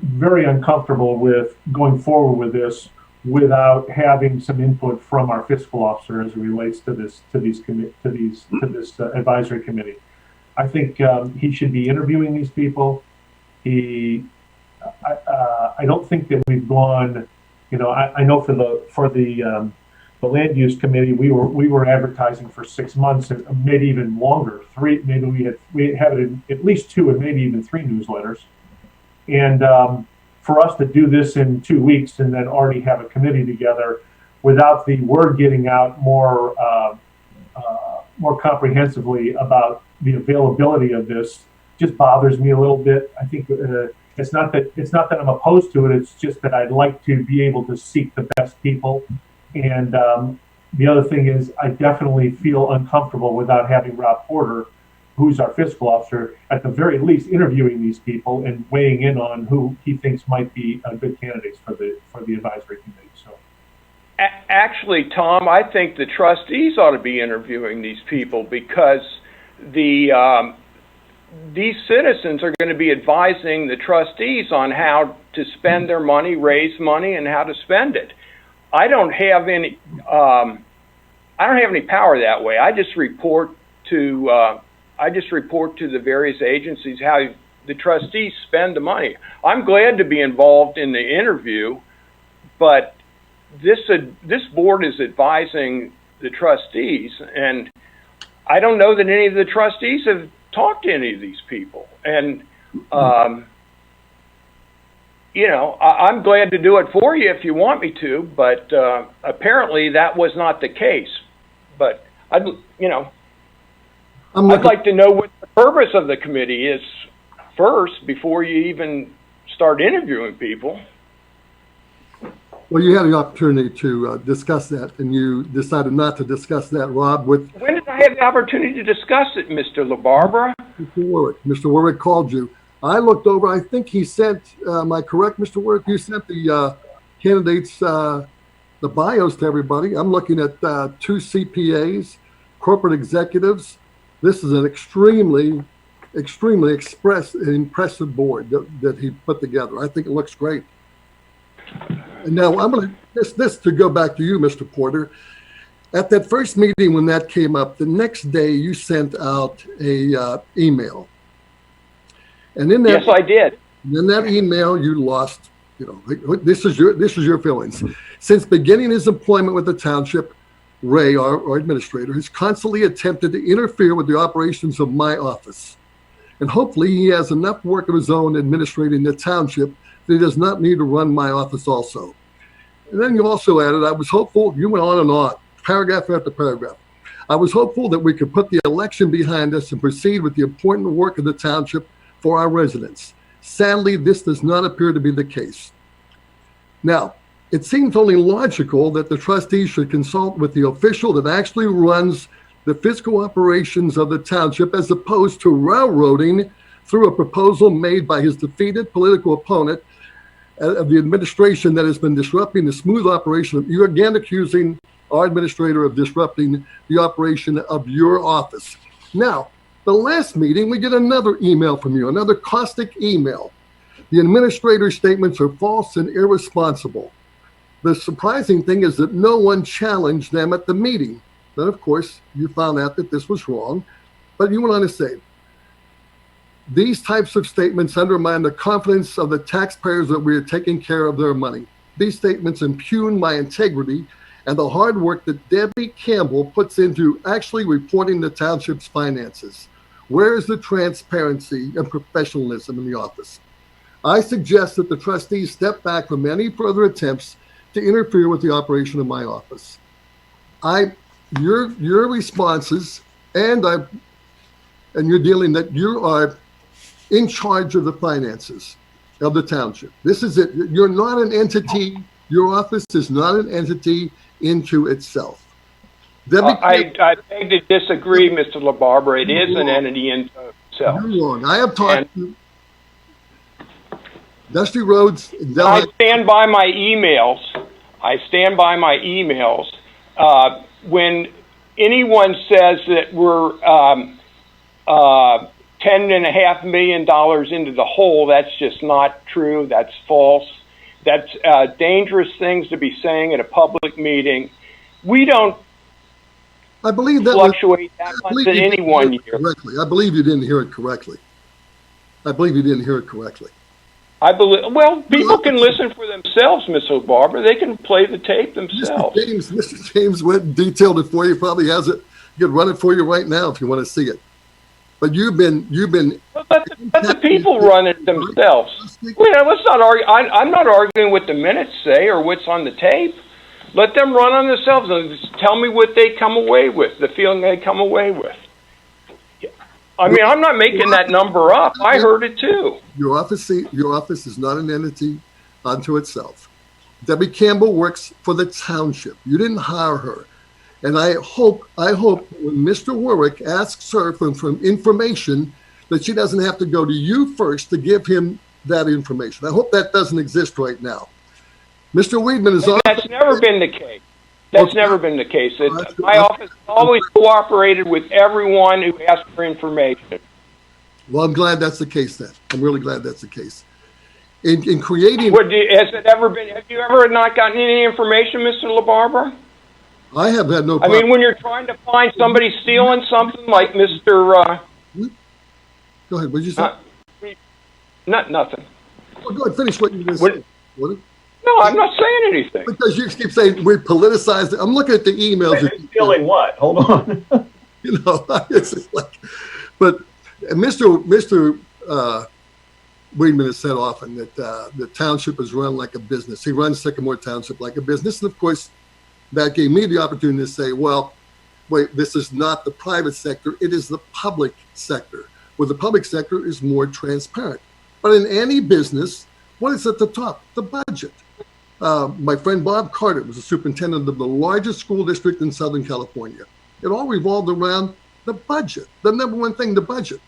very uncomfortable with going forward with this without having some input from our fiscal officer as it relates to this advisory committee. I think he should be interviewing these people. I don't think that we've gone. I know for the land use committee, we were advertising for 6 months, maybe even longer. 3, maybe we had it in at least 2 and maybe even 3 newsletters. And for us to do this in 2 weeks and then already have a committee together without the word getting out more comprehensively about the availability of this just bothers me a little bit. I think it's not that I'm opposed to it. It's just that I'd like to be able to seek the best people. And the other thing is, I definitely feel uncomfortable without having Rob Porter, who's our fiscal officer, at the very least interviewing these people and weighing in on who he thinks might be good candidates for the advisory committee. So, actually, Tom, I think the trustees ought to be interviewing these people because these citizens are going to be advising the trustees on how to spend their money, raise money, and how to spend it. I don't have any power that way. I just report to the various agencies how the trustees spend the money. I'm glad to be involved in the interview, but this board is advising the trustees, and I don't know that any of the trustees have talked to any of these people. And I'm glad to do it for you if you want me to, but apparently that was not the case. But I'd like to know what the purpose of the committee is first before you even start interviewing people. Well, you had the opportunity to discuss that, and you decided not to discuss that, Rob. When did I have the opportunity to discuss it, Mr. LaBarbera? Mr. Warwick called you. I looked over. I think he sent, am I correct, Mr. Warwick? You sent the candidates, the bios to everybody. I'm looking at 2 CPAs, corporate executives. This is an extremely impressive board that he put together. I think it looks great. And now I'm going to, this to go back to you, Mr. Porter. At that first meeting when that came up, the next day you sent out a email. And in that, yes, I did. In that email, you lost, this is your feelings. Since beginning his employment with the township, Ray, our administrator, has constantly attempted to interfere with the operations of my office. And hopefully he has enough work of his own administrating the township that he does not need to run my office also. And then you also added, I was hopeful, you went on, paragraph after paragraph. I was hopeful that we could put the election behind us and proceed with the important work of the township for our residents. Sadly, this does not appear to be the case. Now, it seems only logical that the trustees should consult with the official that actually runs the fiscal operations of the township as opposed to railroading through a proposal made by his defeated political opponent of the administration that has been disrupting the smooth operation. You're again accusing our administrator of disrupting the operation of your office. Now, the last meeting, we get another email from you, another caustic email. The administrator's statements are false and irresponsible. The surprising thing is that no one challenged them at the meeting. Then, of course, you found out that this was wrong, but you went on to say, these types of statements undermine the confidence of the taxpayers that we are taking care of their money. These statements impugn my integrity and the hard work that Debbie Campbell puts into actually reporting the township's finances. Where is the transparency and professionalism in the office? I suggest that the trustees step back from any further attempts to interfere with the operation of my office. Your responses, and you're dealing that you are in charge of the finances of the township. This is it. You're not an entity. Your office is not an entity into itself. I beg to disagree, Mr. LaBarbera. It is an entity into itself. You're wrong. I have talked to Dusty Rhodes. I stand by my emails. When anyone says that we're $10.5 million into the hole, that's just not true. That's false. That's dangerous things to be saying at a public meeting. We don't fluctuate that much in any 1 year. Correctly. I believe you didn't hear it correctly. Well, people can listen for themselves, Mr. LaBarbera. They can play the tape themselves. Mr. James went and detailed it for you. Probably has it. You can run it for you right now if you want to see it. But you've been. Let the people run it themselves. Let's not argue. I'm not arguing what the minutes say or what's on the tape. Let them run on themselves and just tell me what they come away with, the feeling they come away with. I mean, I'm not making that number up. I heard it too. Your office is not an entity unto itself. Debbie Campbell works for the township. You didn't hire her. And I hope when Mr. Warwick asks her for information that she doesn't have to go to you first to give him that information. I hope that doesn't exist right now. Mr. Weidman is on. That's never been the case. Never been the case. My office always cooperated with everyone who asked for information. Well, I'm glad that's the case then. I'm really glad that's the case. In creating... Have you ever not gotten any information, Mr. LaBarbera? I have had no problem. I mean, when you're trying to find somebody stealing something like Mr. Go ahead, what did you say? Nothing. Well, go ahead, finish what you just said. No, I'm not saying anything. Because you keep saying we politicized it. I'm looking at the emails. Wait, stealing what? Hold on. It's just like, but Mr. Weidman has said often that the township is run like a business. He runs Sycamore Township like a business. And of course, that gave me the opportunity to say, well, wait, this is not the private sector. It is the public sector, where the public sector is more transparent. But in any business, what is at the top? The budget. My friend Bob Carter was the superintendent of the largest school district in Southern California. It all revolved around the budget. The number one thing, the budget.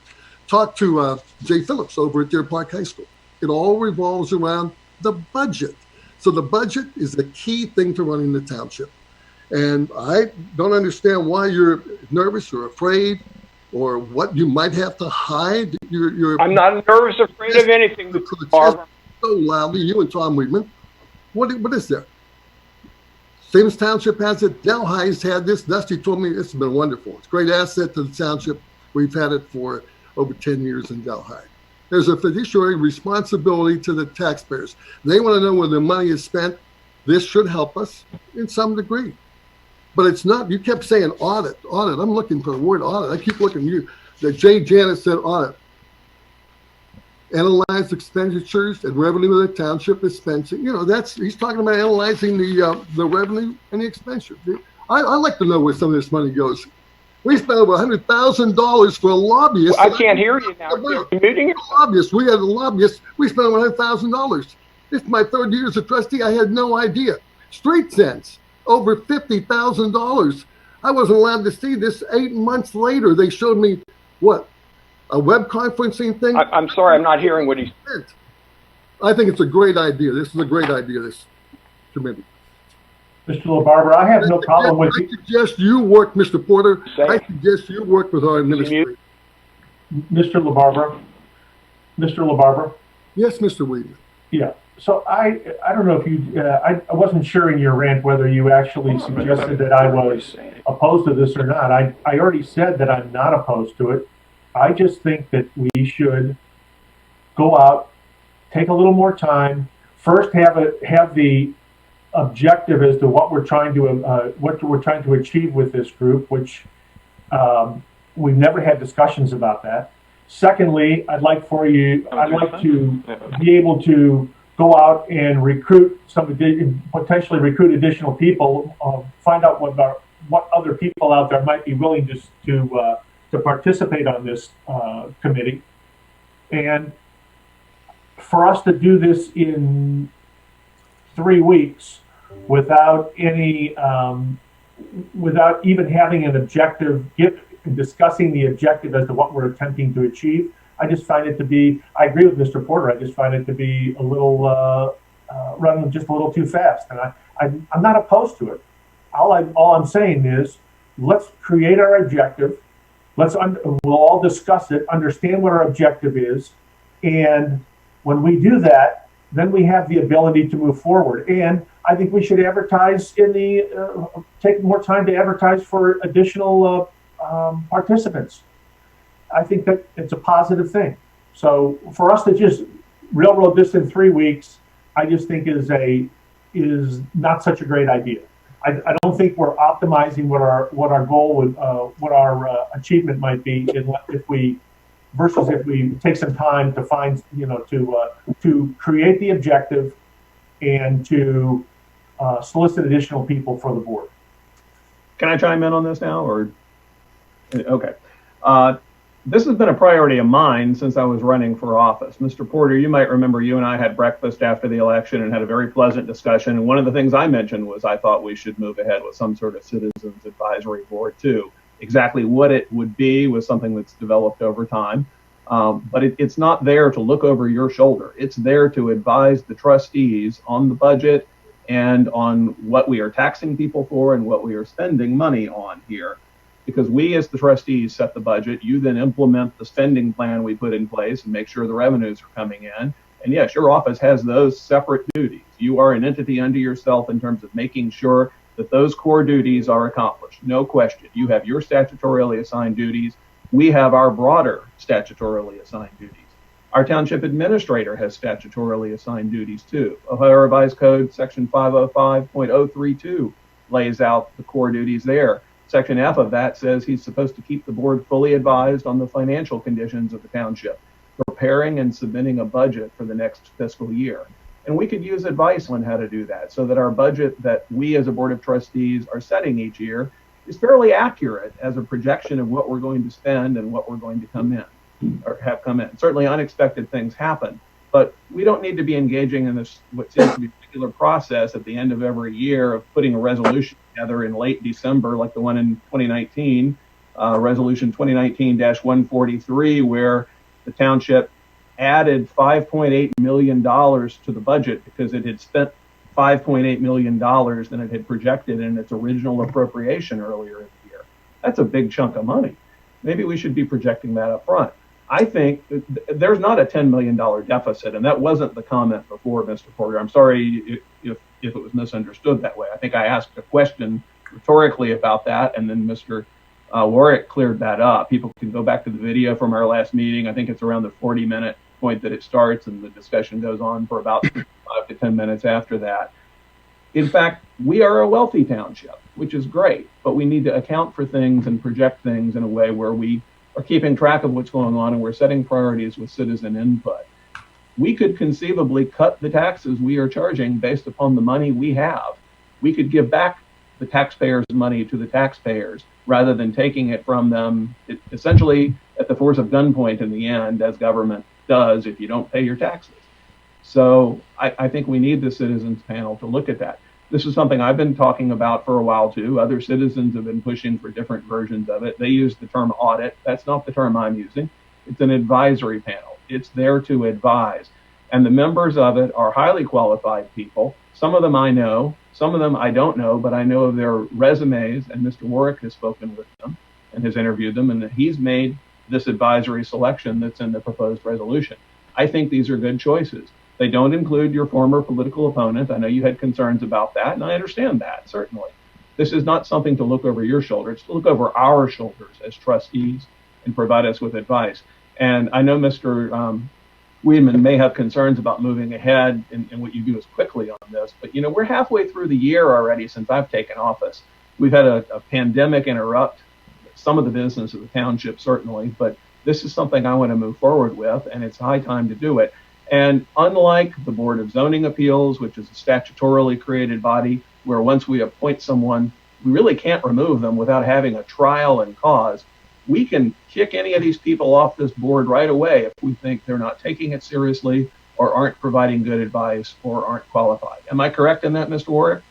Talk to Jay Phillips over at Deer Park High School. It all revolves around the budget. So the budget is the key thing to running the township. And I don't understand why you're nervous or afraid or what you might have to hide. I'm not nervous or afraid of anything, Mr. Barber. So loudly, you and Tom Weidman. What is there? Famous Township has it. Delhi's had this. Dusty told me it's been wonderful. It's a great asset to the township. We've had it for over 10 years in Delhi. There's a fiduciary responsibility to the taxpayers. They want to know where their money is spent. This should help us in some degree. But it's not. You kept saying audit. I'm looking for the word audit. I keep looking at you. The Jay Janet said audit. Analyze expenditures and revenue of the township expensing. He's talking about analyzing the revenue and the expenditure. I like to know where some of this money goes. We spent over $100,000 for a lobbyist. I can't hear you now. You're muting it. Lobbyist. We had a lobbyist. We spent over $100,000. This is my third year as a trustee. I had no idea. Street Sense, over $50,000 I wasn't allowed to see this 8 months later. They showed me what? A web conferencing thing? I'm sorry, I'm not hearing what he's. I think it's a great idea. This is a great idea, this committee. Mr. LaBarbera, I have no problem with I suggest you work, Mr. Porter. Say I it. suggest you work with our administrator. Mr. LaBarbera. Mr. LaBarbera. Yes, Mr. Weedman. Yeah. So I don't know if you, I wasn't sure in your rant whether you actually suggested that I was opposed to this or not. I already said that I'm not opposed to it. I just think that we should go out, take a little more time, first have the objective as to what we're trying to achieve with this group, which we've never had discussions about that. Secondly, I'd like to be able to go out and potentially recruit additional people, find out what other people out there might be willing to participate on this committee, and for us to do this in 3 weeks without even having an objective, discussing the objective as to what we're attempting to achieve. I just find it to be, I agree with Mr. Porter, I just find it to be a little, running just a little too fast. And I'm not opposed to it. All I'm saying is, let's create our objective. We'll all discuss it, understand what our objective is. And when we do that, then we have the ability to move forward. And I think we should advertise take more time to advertise for additional participants. I think that it's a positive thing. So for us to just railroad this in 3 weeks, I just think is not such a great idea. I don't think we're optimizing what our goal would, what our achievement might be if we take some time to find, to create the objective and to solicit additional people for the board. Can I chime in on this now, or? Okay. This has been a priority of mine since I was running for office. Mr. Porter, you might remember you and I had breakfast after the election and had a very pleasant discussion. And one of the things I mentioned was I thought we should move ahead with some sort of citizens advisory board too. Exactly what it would be was something that's developed over time. But it's not there to look over your shoulder. It's there to advise the trustees on the budget and on what we are taxing people for and what we are spending money on here. Because we as the trustees set the budget, you then implement the spending plan we put in place and make sure the revenues are coming in. And yes, your office has those separate duties. You are an entity unto yourself in terms of making sure that those core duties are accomplished. No question. You have your statutorily assigned duties. We have our broader statutorily assigned duties. Our township administrator has statutorily assigned duties too. Ohio Revised Code section 505.032 lays out the core duties there. Section F of that says he's supposed to keep the board fully advised on the financial conditions of the township, preparing and submitting a budget for the next fiscal year. And we could use advice on how to do that so that our budget that we as a board of trustees are setting each year is fairly accurate as a projection of what we're going to spend and what we're going to come in or have come in. Certainly unexpected things happen, but we don't need to be engaging in this, what seems to be a particular process at the end of every year of putting a resolution together in late December, like the one in 2019, resolution 2019-143, where the township added $5.8 million to the budget because it had spent $5.8 million than it had projected in its original appropriation earlier in the year. That's a big chunk of money. Maybe we should be projecting that up front. I think there's not a $10 million deficit, and that wasn't the comment before, Mr. Porter. I'm sorry if it was misunderstood that way. I think I asked a question rhetorically about that, and then Mr. Warwick cleared that up. People can go back to the video from our last meeting. I think it's around the 40-minute point that it starts, and the discussion goes on for about 5 to 10 minutes after that. In fact, we are a wealthy township, which is great, but we need to account for things and project things in a way where we are keeping track of what's going on and we're setting priorities with citizen input. We could conceivably cut the taxes we are charging based upon the money we have. We could give back the taxpayers' money to the taxpayers rather than taking it from them, essentially at the force of gunpoint in the end, as government does if you don't pay your taxes. So I think we need the citizens panel to look at that. This is something I've been talking about for a while too. Other citizens have been pushing for different versions of it. They use the term audit. That's not the term I'm using. It's an advisory panel. It's there to advise. And the members of it are highly qualified people. Some of them I know, some of them I don't know, but I know of their resumes, and Mr. Warwick has spoken with them and has interviewed them, and he's made this advisory selection that's in the proposed resolution. I think these are good choices. They don't include your former political opponent. I know you had concerns about that, and I understand that, certainly. This is not something to look over your shoulder. It's to look over our shoulders as trustees and provide us with advice. And I know Mr. Weidman may have concerns about moving ahead and what you do is quickly on this, but you know, we're halfway through the year already since I've taken office. We've had a pandemic interrupt some of the business of the township, certainly, but this is something I want to move forward with, and it's high time to do it. And unlike the Board of Zoning Appeals, which is a statutorily created body, where once we appoint someone, we really can't remove them without having a trial and cause, we can kick any of these people off this board right away if we think they're not taking it seriously or aren't providing good advice or aren't qualified. Am I correct in that, Mr. Warwick?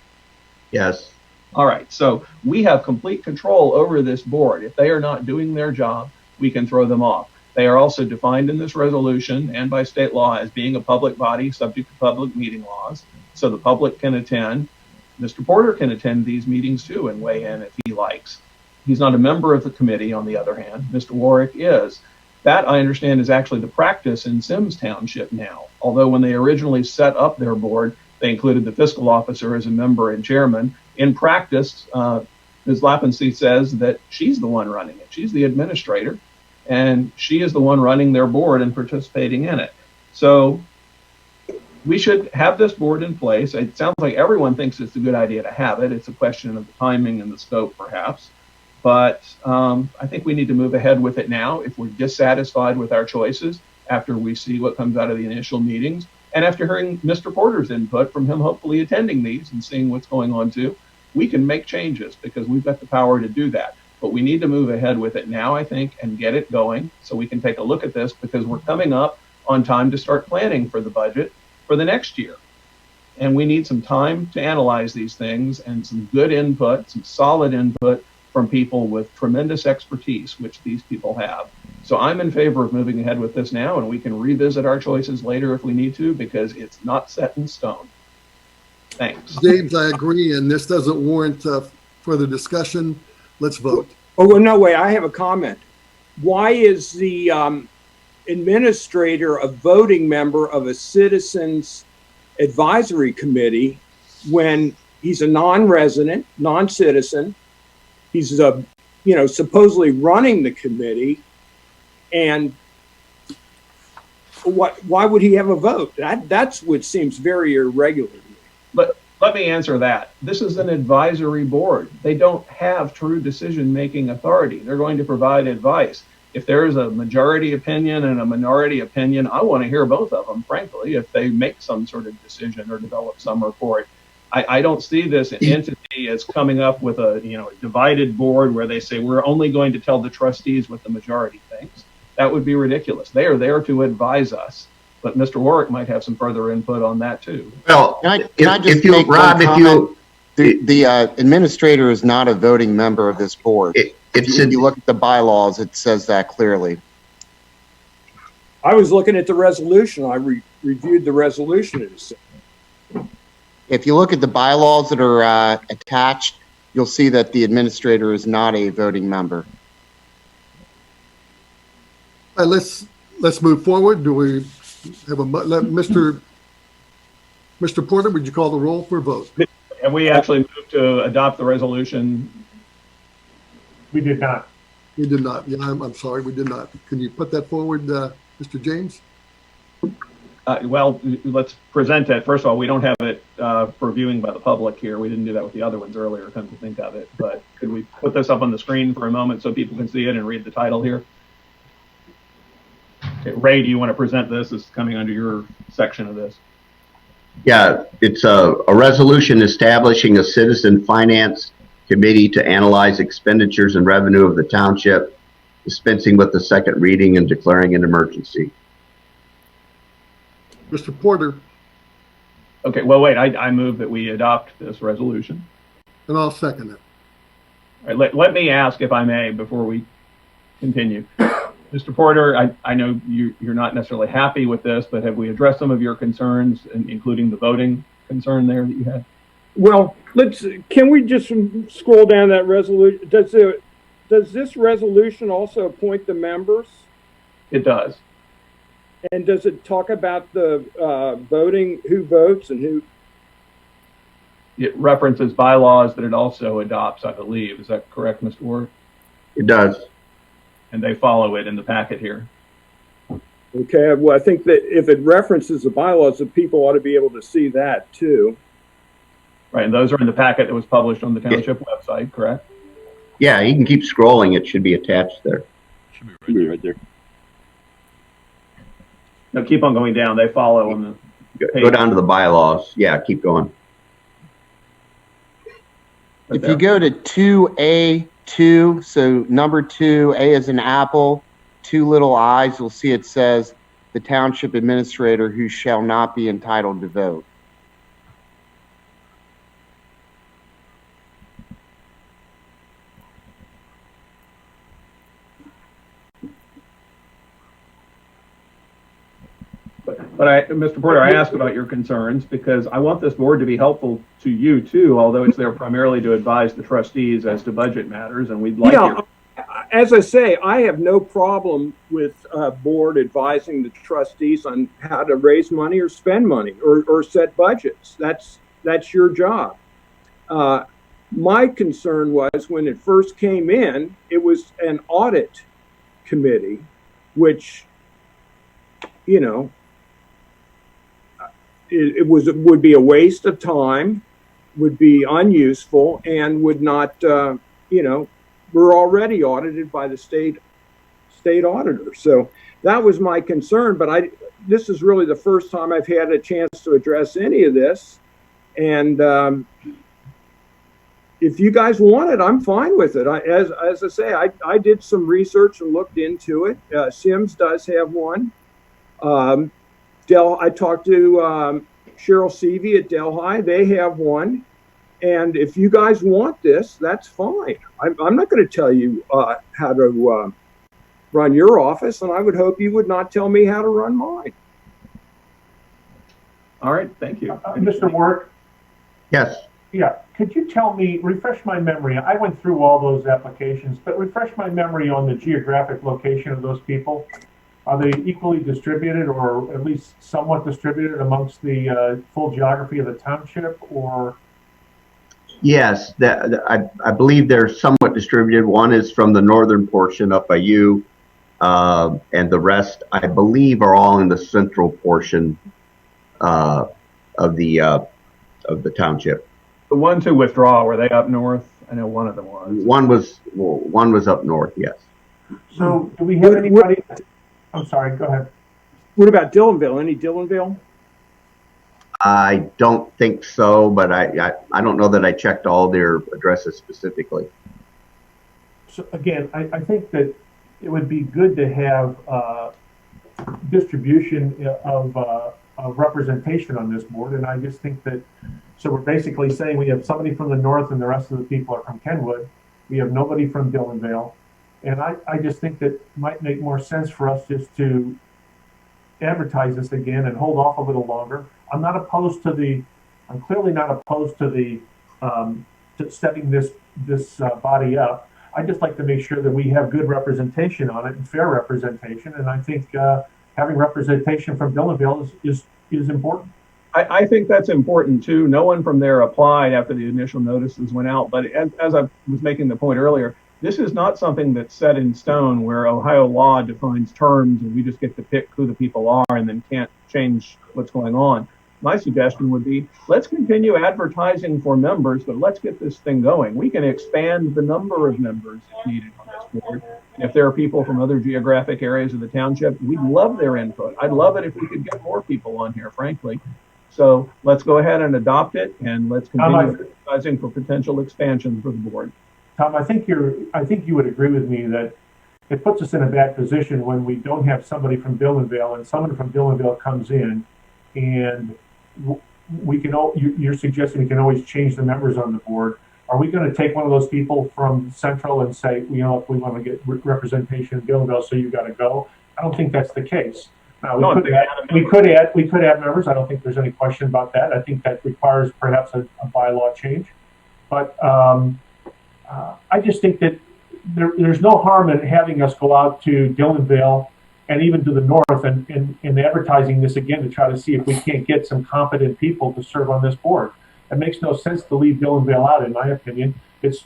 Yes. All right, so we have complete control over this board. If they are not doing their job, we can throw them off. They are also defined in this resolution and by state law as being a public body subject to public meeting laws, so the public can attend. Mr. Porter can attend these meetings too and weigh in if he likes. He's not a member of the committee, on the other hand. Mr. Warwick is. That, I understand, is actually the practice in Sims Township now, although when they originally set up their board, they included the fiscal officer as a member and chairman. In practice, Ms. Lappensee says that she's the one running it. She's the administrator, and she is the one running their board and participating in it. So we should have this board in place. It sounds like everyone thinks it's a good idea to have it. It's a question of the timing and the scope, perhaps. But I think we need to move ahead with it now. If we're dissatisfied with our choices after we see what comes out of the initial meetings, and after hearing Mr. Porter's input from him hopefully attending these and seeing what's going on too, we can make changes because we've got the power to do that. But we need to move ahead with it now, I think, and get it going so we can take a look at this because we're coming up on time to start planning for the budget for the next year. And we need some time to analyze these things and some good input, some solid input from people with tremendous expertise, which these people have. So I'm in favor of moving ahead with this now, and we can revisit our choices later if we need to, because it's not set in stone. Thanks. James, I agree, and this doesn't warrant further discussion. Let's vote. Oh, well, no, wait, I have a comment. Why is the administrator a voting member of a citizens advisory committee when he's a non-resident, non-citizen? He's supposedly running the committee, and why would he have a vote? That's what seems very irregular to me. But let me answer that. This is an advisory board. They don't have true decision-making authority. They're going to provide advice. If there is a majority opinion and a minority opinion, I want to hear both of them, frankly, if they make some sort of decision or develop some report. I don't see this entity as coming up with a divided board where they say we're only going to tell the trustees what the majority thinks. That would be ridiculous. They are there to advise us, but Mr. Warwick might have some further input on that too. Well, the administrator is not a voting member of this board. If you look at the bylaws, it says that clearly. I was looking at the resolution. I reviewed the resolution. If you look at the bylaws that are attached, you'll see that the administrator is not a voting member. All right, let's move forward. Do we have Mr. Porter, would you call the roll for a vote? And we actually moved to adopt the resolution. We did not. We did not. Yeah, I'm sorry, we did not. Can you put that forward, Mr. James? Well, let's present it. First of all, we don't have it for viewing by the public here. We didn't do that with the other ones earlier, come to think of it. But could we put this up on the screen for a moment so people can see it and read the title here? Okay, Ray, do you want to present this? This is coming under your section of this. Yeah, it's a resolution establishing a citizen finance committee to analyze expenditures and revenue of the township, dispensing with the second reading and declaring an emergency. Mr. Porter. Okay, well, wait, I move that we adopt this resolution. And I'll second it. All right, let me ask, if I may, before we continue. Mr. Porter, I know you're not necessarily happy with this, but have we addressed some of your concerns, including the voting concern there that you had? Well, can we just scroll down that resolution? Does this resolution also appoint the members? It does. And does it talk about the voting, who votes and who? It references bylaws that it also adopts, I believe. Is that correct, Mr. Ward? It does. And they follow it in the packet here. Okay, well, I think that if it references the bylaws, the people ought to be able to see that too. Right, and those are in the packet that was published on the township website, correct? Yeah, you can keep scrolling. It should be attached there. Should be right there. No, keep on going down. They follow on the page. Go down to the bylaws. Yeah, keep going. If you go to 2A2, so number 2, A is an apple, 2 little I's, you'll see it says the township administrator who shall not be entitled to vote. But Mr. Porter, I asked about your concerns because I want this board to be helpful to you too, although it's there primarily to advise the trustees as to budget matters, and we'd like your... As I say, I have no problem with board advising the trustees on how to raise money or spend money or set budgets. That's your job. My concern was when it first came in, it was an audit committee, which, you know, it would be a waste of time, would be unuseful, and would not, you know, we're already audited by the state auditor. So that was my concern, but this is really the first time I've had a chance to address any of this. And if you guys want it, I'm fine with it. As I say, I did some research and looked into it. Sims does have one. I talked to Cheryl Seavey at Delhi. They have one. And if you guys want this, that's fine. I'm not going to tell you how to run your office, and I would hope you would not tell me how to run mine. All right, thank you. Mr. Ward? Yes. Yeah, could you tell me, refresh my memory, I went through all those applications, but refresh my memory on the geographic location of those people. Are they equally distributed or at least somewhat distributed amongst the full geography of the township, or? Yes, I believe they're somewhat distributed. One is from the northern portion up by you, and the rest, I believe, are all in the central portion of the township. The ones who withdraw, were they up north? I know one of them was. One was up north, yes. So do we have anybody? I'm sorry, go ahead. What about Dillonville? Any Dillonville? I don't think so, but I don't know that I checked all their addresses specifically. So again, I think that it would be good to have distribution of representation on this board, and I just think that, so we're basically saying we have somebody from the north and the rest of the people are from Kenwood. We have nobody from Dillonville. And I just think that might make more sense for us just to advertise this again and hold off a little longer. I'm clearly not opposed to to setting this body up. I'd just like to make sure that we have good representation on it and fair representation. And I think having representation from Dillonville is important. I think that's important too. No one from there applied after the initial notices went out. But as I was making the point earlier, this is not something that's set in stone where Ohio law defines terms and we just get to pick who the people are and then can't change what's going on. My suggestion would be, let's continue advertising for members, but let's get this thing going. We can expand the number of members if needed on this board. If there are people from other geographic areas of the township, we'd love their input. I'd love it if we could get more people on here, frankly. So let's go ahead and adopt it, and let's continue advertising for potential expansion for the board. Tom, I think you would agree with me that it puts us in a bad position when we don't have somebody from Dillonville and someone from Dillonville comes in and you're suggesting we can always change the members on the board. Are we going to take one of those people from Central and say, you know, if we want to get representation in Dillonville, so you got to go? I don't think that's the case. We could add members. I don't think there's any question about that. I think that requires perhaps a bylaw change. But I just think that there's no harm in having us go out to Dillonville and even to the north and advertising this again to try to see if we can't get some competent people to serve on this board. It makes no sense to leave Dillonville out, in my opinion. It's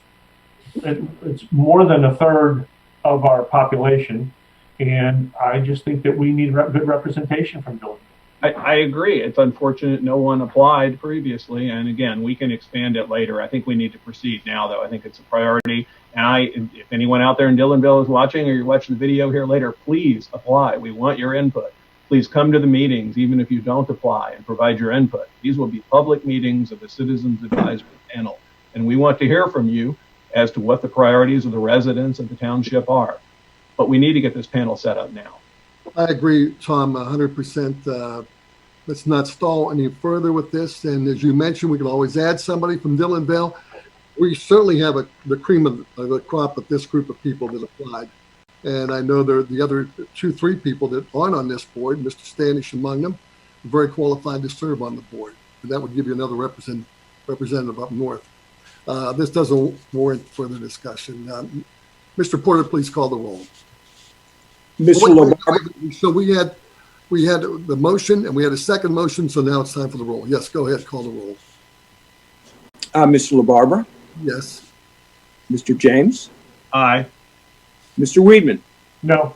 more than a third of our population, and I just think that we need good representation from Dillonville. I agree. It's unfortunate no one applied previously, and again, we can expand it later. I think we need to proceed now, though. I think it's a priority. And if anyone out there in Dillonville is watching, or you're watching the video here later, please apply. We want your input. Please come to the meetings, even if you don't apply, and provide your input. These will be public meetings of the Citizens Advisory Panel, and we want to hear from you as to what the priorities of the residents of the township are. But we need to get this panel set up now. I agree, Tom, 100%. Let's not stall any further with this. And as you mentioned, we can always add somebody from Dillonville. We certainly have the cream of the crop of this group of people that applied. And I know there are the other 2-3 people that aren't on this board, Mr. Standish among them, very qualified to serve on the board. And that would give you another representative up north. This doesn't warrant further discussion. Mr. Porter, please call the roll. Mr. LaBarbera. So we had the motion and we had a second motion. So now it's time for the roll. Yes, go ahead. Call the roll. Mr. LaBarbera. Yes. Mr. James. Aye. Mr. Weedman. No.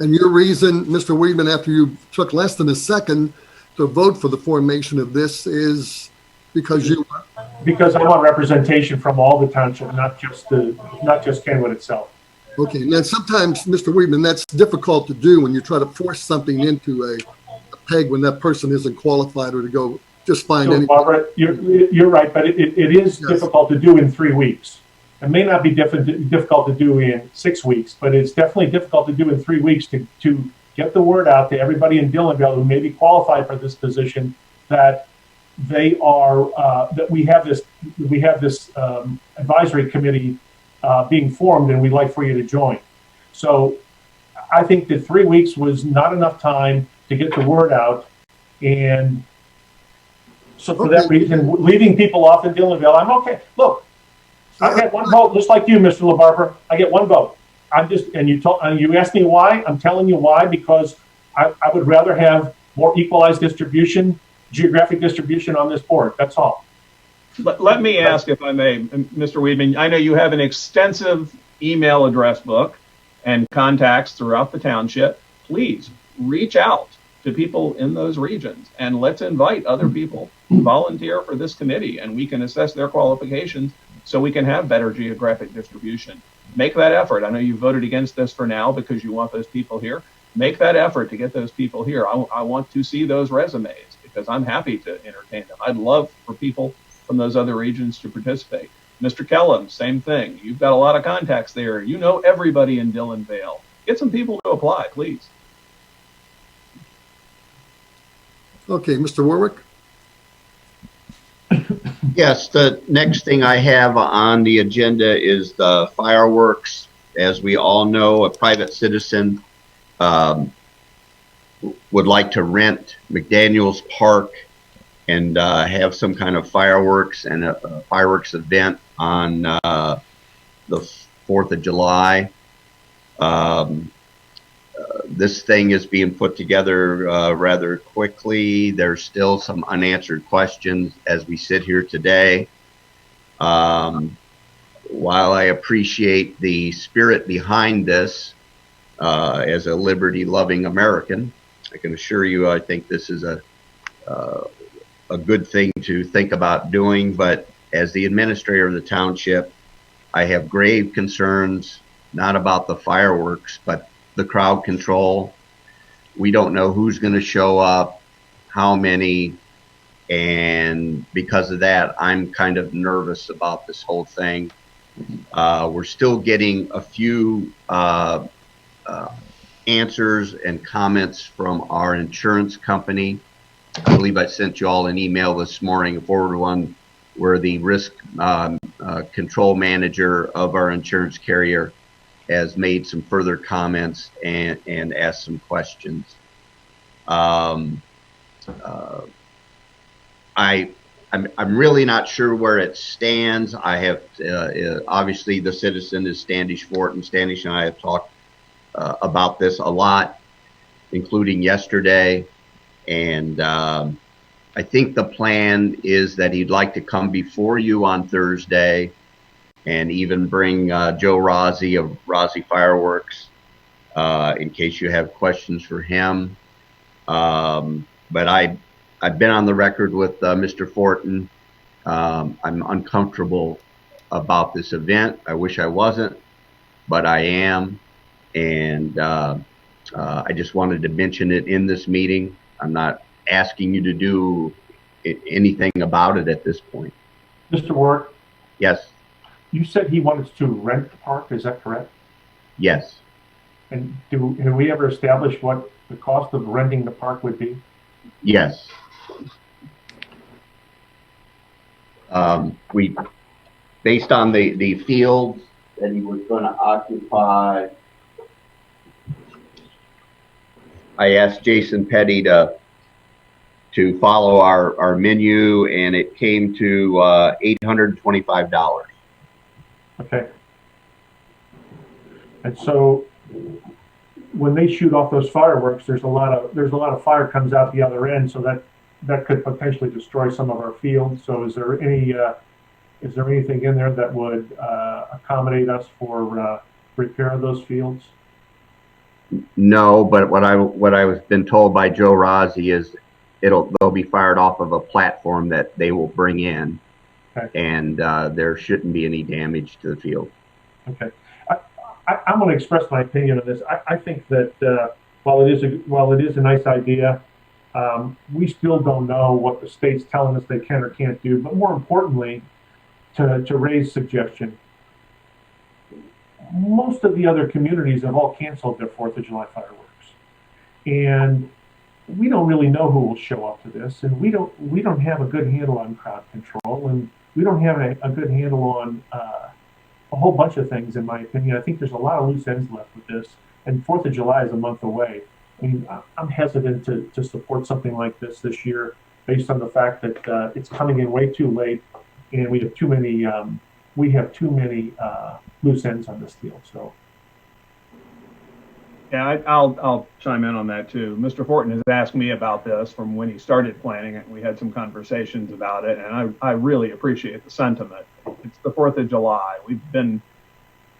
And your reason, Mr. Weedman, after you took less than a second to vote for the formation of this is because I want representation from all the township, not just Kenwood itself. Okay. Now sometimes, Mr. Weedman, that's difficult to do when you try to force something into a peg when that person isn't qualified, or to go just find So, any. Barbara, you're right, but it is Yes. difficult to do in 3 weeks. It may not be difficult to do in 6 weeks, but it's definitely difficult to do in 3 weeks to get the word out to everybody in Dillonville who may be qualified for this position that they are that we have this advisory committee being formed, and we'd like for you to join. So I think that 3 weeks was not enough time to get the word out, and so for that reason, leaving people off in Dillonville, I'm okay. Look, I get one vote, just like you, Mr. LaBarbera. I get one vote. And you asked me why. I'm telling you why, because I would rather have more equalized distribution, geographic distribution on this board. That's all. Let me ask, if I may, Mr. Weedman, I know you have an extensive email address book and contacts throughout the township. Please reach out to people in those regions, and let's invite other people to volunteer for this committee, and we can assess their qualifications so we can have better geographic distribution. Make that effort. I know you voted against this for now because you want those people here. Make that effort to get those people here. I want to see those resumes because I'm happy to entertain them. I'd love for people from those other regions to participate. Mr. Kellum, same thing. You've got a lot of contacts there. You know everybody in Dillonville. Get some people to apply, please. Okay, Mr. Warwick. Yes, the next thing I have on the agenda is the fireworks. As we all know, a private citizen would like to rent McDaniels Park and have some kind of fireworks and a fireworks event on the 4th of July. This thing is being put together rather quickly. There's still some unanswered questions as we sit here today. While I appreciate the spirit behind this as a liberty-loving American, I can assure you I think this is a good thing to think about doing. But as the administrator of the township, I have grave concerns, not about the fireworks, but the crowd control. We don't know who's going to show up, how many, and because of that, I'm kind of nervous about this whole thing. We're still getting a few answers and comments from our insurance company. I believe I sent you all an email this morning, a forward one, where the risk control manager of our insurance carrier has made some further comments and asked some questions. I'm really not sure where it stands. I have obviously the citizen is Standish Fortin. Standish and I have talked about this a lot, including yesterday, and I think the plan is that he'd like to come before you on Thursday and even bring Joe Rossi of Rossi Fireworks in case you have questions for him. But I've been on the record with Mr. Fortin. I'm uncomfortable about this event. I wish I wasn't, but I am. And I just wanted to mention it in this meeting. I'm not asking you to do anything about it at this point. Mr. Warwick? Yes. You said he wanted to rent the park, is that correct? Yes. And have we ever established what the cost of renting the park would be? Yes. We, based on the field that he was going to occupy, I asked Jason Petty to follow our menu, and it came to $825. Okay. And so when they shoot off those fireworks, there's a lot of fire comes out the other end, so that could potentially destroy some of our fields. So is there anything in there that would accommodate us for repair of those fields? No, but what I was been told by Joe Rossi is they'll be fired off of a platform that they will bring in. Okay. And there shouldn't be any damage to the field. Okay, I'm going to express my opinion on this. I think that while it is a nice idea, we still don't know what the state's telling us they can or can't do. But more importantly, to raise suggestion, most of the other communities have all canceled their 4th of July fireworks, and we don't really know who will show up to this, and we don't have a good handle on crowd control, and we don't have a good handle on a whole bunch of things, in my opinion. I think there's a lot of loose ends left with this, and 4th of July is a month away. I mean, I'm hesitant to support something like this year based on the fact that it's coming in way too late, and we have too many loose ends on this deal. So. Yeah, I'll chime in on that too. Mr. Fortin has asked me about this from when he started planning it. We had some conversations about it, and I really appreciate the sentiment. It's the 4th of July. We've been,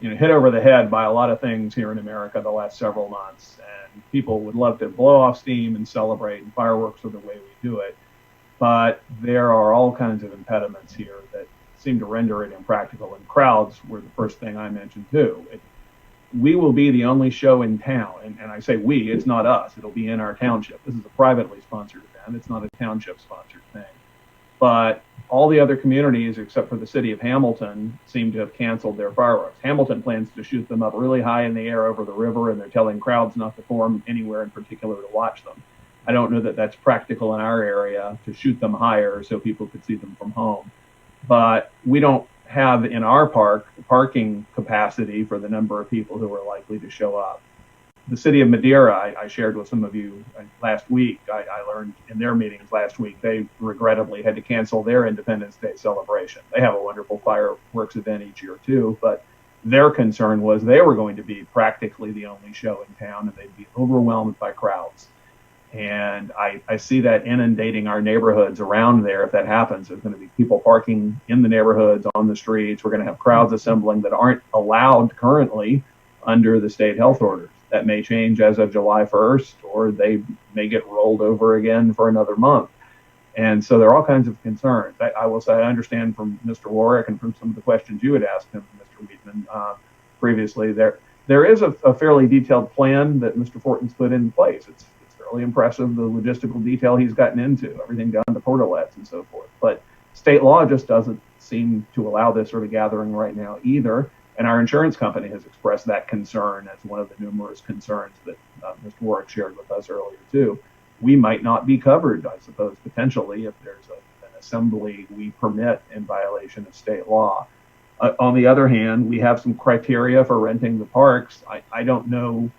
hit over the head by a lot of things here in America the last several months, and people would love to blow off steam and celebrate, and fireworks are the way we do it. But there are all kinds of impediments here that seem to render it impractical, and crowds were the first thing I mentioned too. We will be the only show in town, and I say we, it's not us, it'll be in our township. This is a privately sponsored event, it's not a township sponsored thing. But all the other communities, except for the city of Hamilton, seem to have canceled their fireworks. Hamilton plans to shoot them up really high in the air over the river, and they're telling crowds not to form anywhere in particular to watch them. I don't know that that's practical in our area to shoot them higher so people could see them from home. But we don't have in our park the parking capacity for the number of people who are likely to show up. The city of Madeira, I shared with some of you last week, I learned in their meetings last week, they regrettably had to cancel their Independence Day celebration. They have a wonderful fireworks event each year too, but their concern was they were going to be practically the only show in town, and they'd be overwhelmed by crowds. And I see that inundating our neighborhoods around there. If that happens, there's going to be people parking in the neighborhoods, on the streets. We're going to have crowds assembling that aren't allowed currently under the state health orders. That may change as of July 1st, or they may get rolled over again for another month. And so there are all kinds of concerns. I will say I understand from Mr. Warwick and from some of the questions you had asked him, Mr. Weedman, previously, there is a fairly detailed plan that Mr. Fortin's put in place. It's fairly impressive, the logistical detail he's gotten into, everything down to portalets and so forth. But state law just doesn't seem to allow this sort of gathering right now either. And our insurance company has expressed that concern as one of the numerous concerns that Mr. Warwick shared with us earlier too. We might not be covered, I suppose, potentially, if there's an assembly we permit in violation of state law. On the other hand, we have some criteria for renting the parks. I don't know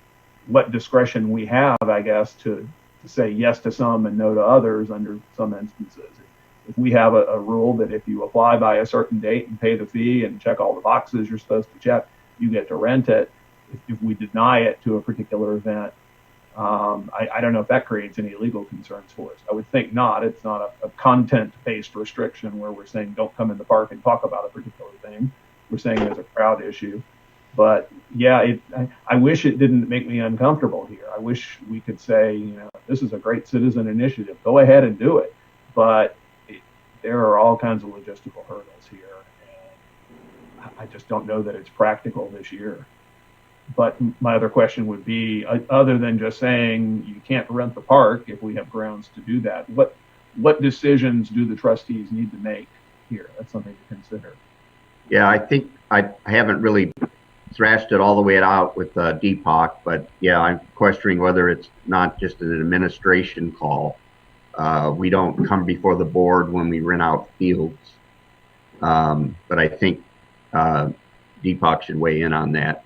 what discretion we have, I guess, to say yes to some and no to others under some instances. If we have a rule that if you apply by a certain date and pay the fee and check all the boxes you're supposed to check, you get to rent it. If we deny it to a particular event, I don't know if that creates any legal concerns for us. I would think not. It's not a content-based restriction where we're saying don't come in the park and talk about a particular thing. We're saying there's a crowd issue. But yeah, I wish it didn't make me uncomfortable here. I wish we could say, this is a great citizen initiative. Go ahead and do it. But there are all kinds of logistical hurdles here. And I just don't know that it's practical this year. But my other question would be, other than just saying you can't rent the park if we have grounds to do that, what decisions do the trustees need to make here? That's something to consider. Yeah, I think I haven't really thrashed it all the way out with Deepak, but yeah, I'm questioning whether it's not just an administration call. We don't come before the board when we rent out fields. But I think Deepak should weigh in on that.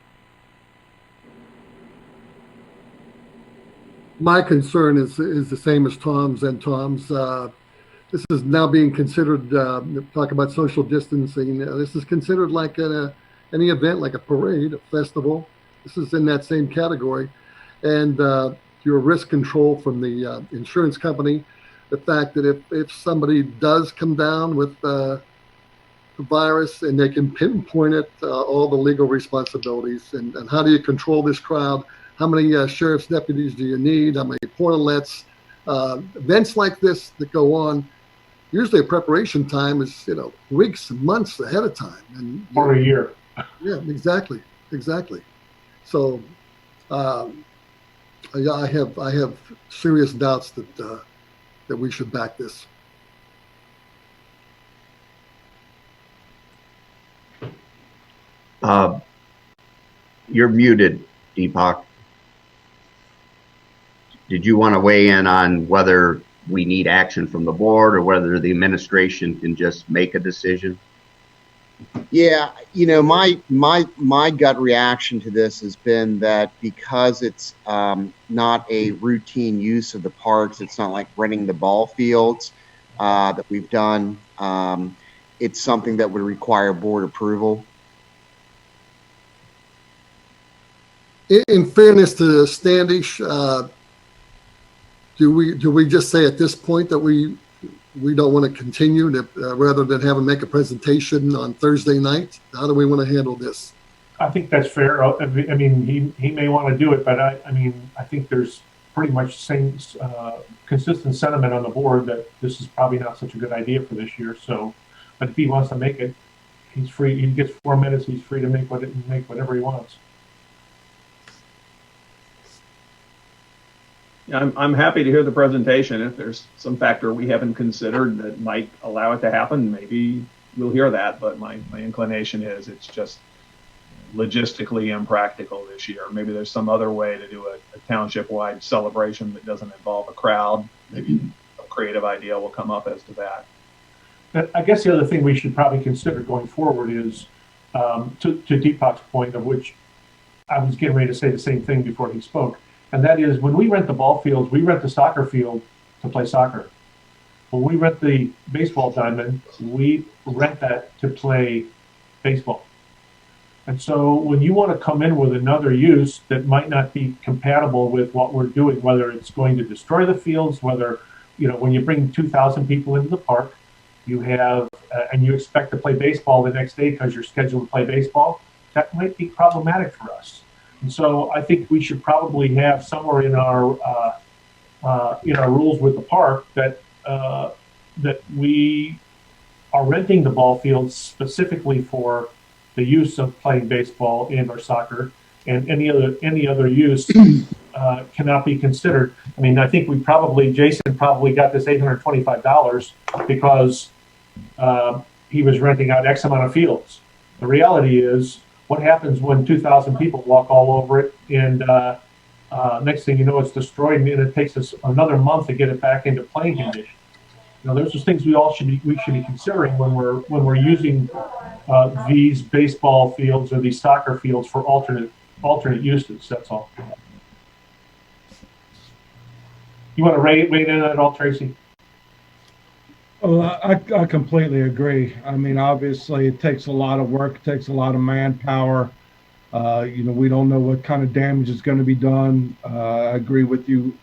My concern is the same as Tom's and Tom's. This is now being considered, talk about social distancing. This is considered like any event, like a parade, a festival. This is in that same category. And your risk control from the insurance company, the fact that if somebody does come down with the virus and they can pinpoint it, all the legal responsibilities and how do you control this crowd? How many sheriff's deputies do you need? How many portalets? Events like this that go on, usually a preparation time is weeks, months ahead of time, and or a year. Yeah, exactly. So, I have serious doubts that we should back this. You're muted, Deepak. Did you want to weigh in on whether we need action from the board or whether the administration can just make a decision? Yeah, my gut reaction to this has been that because it's not a routine use of the parks, it's not like renting the ball fields that we've done. It's something that would require board approval. In fairness to Standish, do we just say at this point that we don't want to continue rather than have him make a presentation on Thursday night? How do we want to handle this? I think that's fair. I mean, he may want to do it, but I think there's pretty much the same consistent sentiment on the board that this is probably not such a good idea for this year. So, but if he wants to make it, he's free. He gets 4 minutes. He's free to make whatever he wants. I'm happy to hear the presentation. If there's some factor we haven't considered that might allow it to happen, maybe we'll hear that. But my inclination is it's just logistically impractical this year. Maybe there's some other way to do a township-wide celebration that doesn't involve a crowd. Maybe a creative idea will come up as to that. I guess the other thing we should probably consider going forward is, to Deepak's point, of which I was getting ready to say the same thing before he spoke. And that is, when we rent the ball fields, we rent the soccer field to play soccer. When we rent the baseball diamond, we rent that to play baseball. And so when you want to come in with another use that might not be compatible with what we're doing, whether it's going to destroy the fields, whether, when you bring 2,000 people into the park, you have, and you expect to play baseball the next day because you're scheduled to play baseball, that might be problematic for us. And so I think we should probably have somewhere in our rules with the park that we are renting the ball fields specifically for the use of playing baseball and or soccer, and any other use cannot be considered. I mean, I think Jason probably got this $825 because he was renting out X amount of fields. The reality is What happens when 2,000 people walk all over it and next thing you know, it's destroyed and it takes us another month to get it back into playing condition? You know, there's just things we should be considering when we're using these baseball fields or these soccer fields for alternate uses. That's all. You want to weigh in on it all, Tracy? Well, I completely agree. I mean, obviously, it takes a lot of work, it takes a lot of manpower. You know, we don't know what kind of damage is going to be done. I agree with you,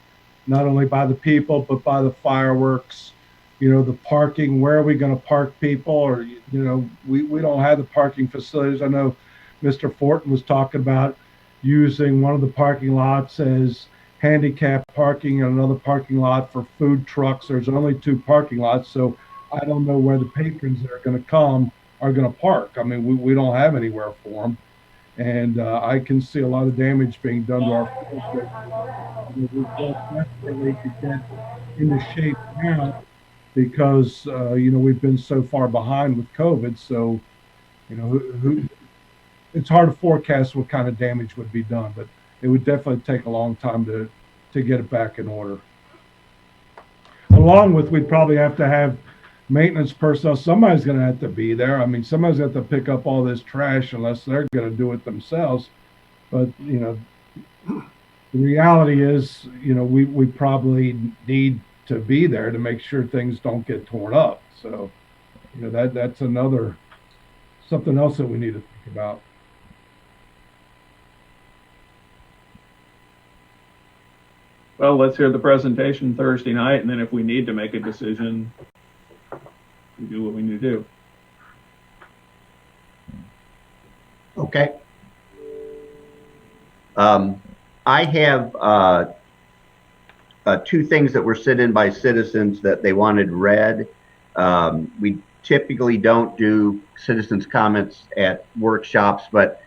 not only by the people, but by the fireworks. You know, the parking, where are we going to park people? Or, you know, we don't have the parking facilities. I know Mr. Fortin was talking about using one of the parking lots as handicap parking and another parking lot for food trucks. There's only 2 parking lots, so I don't know where the patrons that are going to come are going to park. I mean, we don't have anywhere for them. And I can see a lot of damage being done to our fields. We've got desperately to get into shape now because, you know, we've been so far behind with COVID. So, you know, it's hard to forecast what kind of damage would be done, but it would definitely take a long time to get it back in order. Along with, we'd probably have to have maintenance personnel. Somebody's going to have to be there. I mean, somebody's got to pick up all this trash unless they're going to do it themselves. But, you know, the reality is, you know, we probably need to be there to make sure things don't get torn up. So, you know, that's something else that we need to think about. Well, let's hear the presentation Thursday night, and then if we need to make a decision, we do what we need to do. Okay. I have 2 things that were sent in by citizens that they wanted read. We typically don't do citizens' comments at workshops, but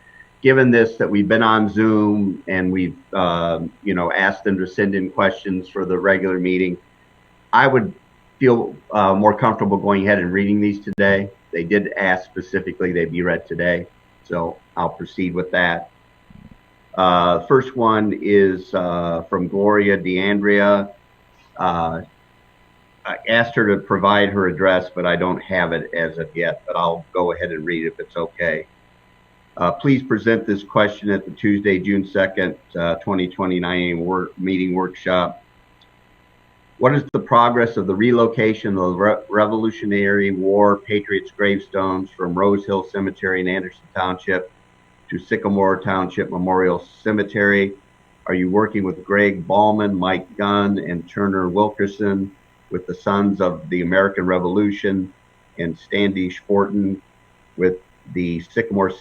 given this, that we've been on Zoom and we've, you know, asked them to send in questions for the regular meeting, I would feel more comfortable going ahead and reading these today. They did ask specifically they be read today, so I'll proceed with that. First one is from Gloria DeAndrea. I asked her to provide her address, but I don't have it as of yet, but I'll go ahead and read it if it's okay. Please present this question at the Tuesday, June 2nd, 2020 9 a.m. meeting workshop. What is the progress of the relocation of the Revolutionary War Patriots gravestones from Rose Hill Cemetery in Anderson Township to Sycamore Township Memorial Cemetery? Are you working with Greg Ballman, Mike Gunn, and Turner Wilkerson with the Sons of the American Revolution and Standish Fortin with the Sycamore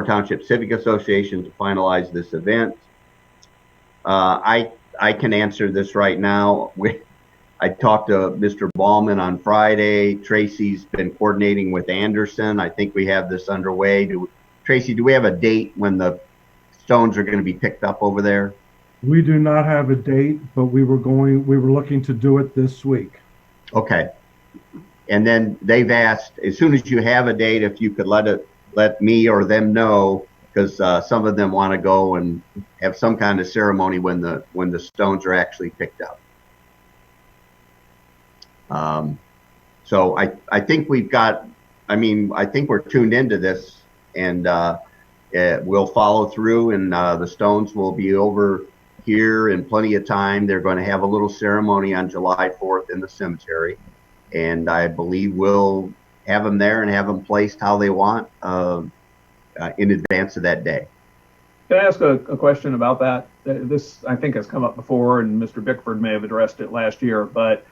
Township Civic Association to finalize this event? I can answer this right now. I talked to Mr. Ballman on Friday. Tracy's been coordinating with Anderson. I think we have this underway. Tracy, do we have a date when the stones are going to be picked up over there? We do not have a date, but we were looking to do it this week. Okay. And then they've asked, as soon as you have a date, if you could let me or them know, because some of them want to go and have some kind of ceremony when the stones are actually picked up. So I think we've got, I think we're tuned into this, and we'll follow through, and the stones will be over here in plenty of time. They're going to have a little ceremony on July 4th in the cemetery, and I believe we'll have them there and have them placed how they want in advance of that day. Can I ask a question about that? This, I think, has come up before, and Mr. Bickford may have addressed it last year, but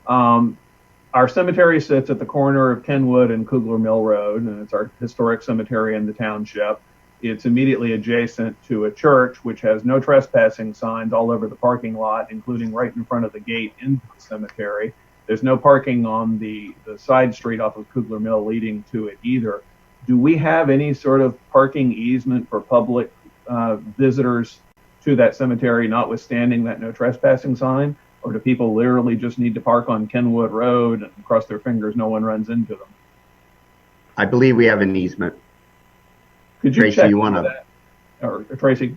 our cemetery sits at the corner of Kenwood and Kugler Mill Road, and it's our historic cemetery in the township. It's immediately adjacent to a church, which has no trespassing signs all over the parking lot, including right in front of the gate into the cemetery. There's no parking on the side street off of Kugler Mill leading to it either. Do we have any sort of parking easement for public visitors to that cemetery, notwithstanding that no trespassing sign? Or do people literally just need to park on Kenwood Road and cross their fingers no one runs into them? I believe we have an easement. Could you Tracy, check you into want to? that? Or Tracy?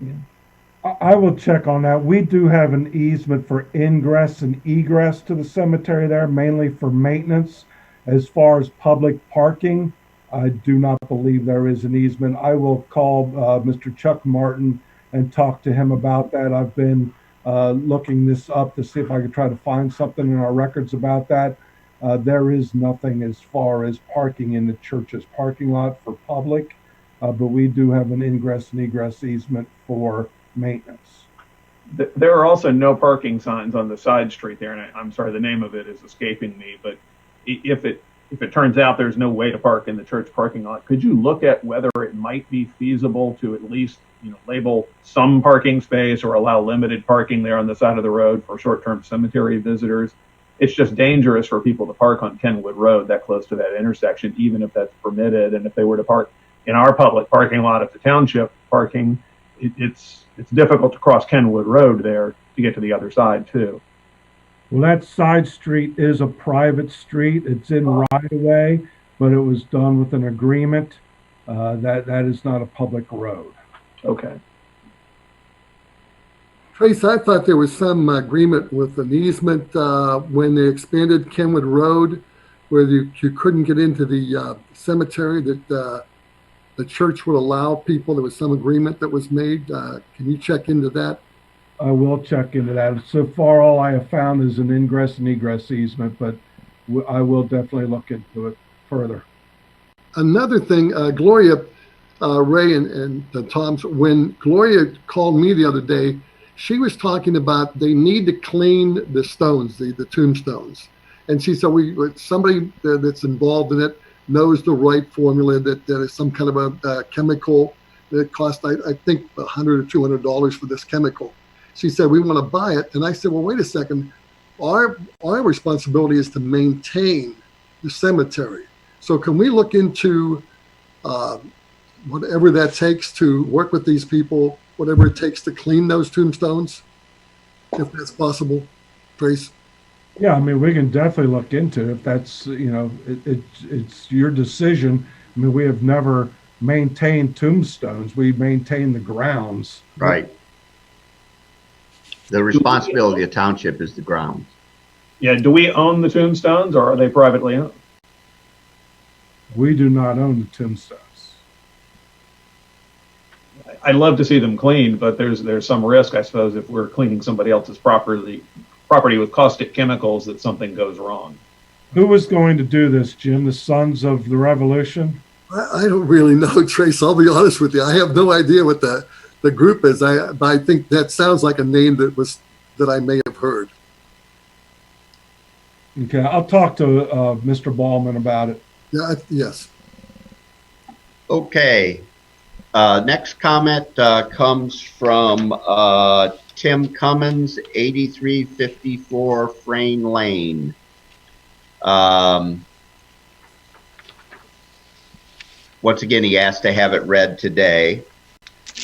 I will check on that. We do have an easement for ingress and egress to the cemetery there, mainly for maintenance. As far as public parking, I do not believe there is an easement. I will call Mr. Chuck Martin and talk to him about that. I've been looking this up to see if I could try to find something in our records about that. There is nothing as far as parking in the church's parking lot for public, but we do have an ingress and egress easement for maintenance. There are also no parking signs on the side street there, and I'm sorry, the name of it is escaping me. But if it turns out there's no way to park in the church parking lot, could you look at whether it might be feasible to at least label some parking space or allow limited parking there on the side of the road for short-term cemetery visitors? It's just dangerous for people to park on Kenwood Road that close to that intersection, even if that's permitted. And if they were to park in our public parking lot at the township parking, it's difficult to cross Kenwood Road there to get to the other side too. Well, that side street is a private street. It's in right of way, but it was done with an agreement. That is not a public road. Okay. Trace, I thought there was some agreement with an easement when they expanded Kenwood Road, where you couldn't get into the cemetery, that the church would allow people. There was some agreement that was made. Can you check into that? I will check into that. So far, all I have found is an ingress and egress easement, but I will definitely look into it further. Another thing, Gloria, Ray, and Tom's, when Gloria called me the other day, she was talking about they need to clean the stones, the tombstones. And she said somebody that's involved in it knows the right formula, that there is some kind of a chemical that costs, I think, $100 or $200 for this chemical. She said, we want to buy it. And I said, well, wait a second. Our responsibility is to maintain the cemetery. So can we look into whatever that takes to work with these people, whatever it takes to clean those tombstones, if that's possible, Trace? Yeah, I mean, we can definitely look into it if that's, it's your decision. I mean, we have never maintained tombstones. We maintain the grounds. Right. The responsibility of the township is the grounds. Yeah. Do we own the tombstones, or are they privately owned? We do not own the tombstones. I'd love to see them cleaned, but there's some risk, I suppose, if we're cleaning somebody else's property with caustic chemicals, that something goes wrong. Who was going to do this, Jim? The Sons of the Revolution? I don't really know, Trace. I'll be honest with you. I have no idea what the group is. But I think that sounds like a name that I may have heard. Okay, I'll talk to Mr. Ballman about it. Yeah. Yes. Okay. Next comment comes from Tim Cummins, 8354 Frayne Lane. Once again, he asked to have it read today,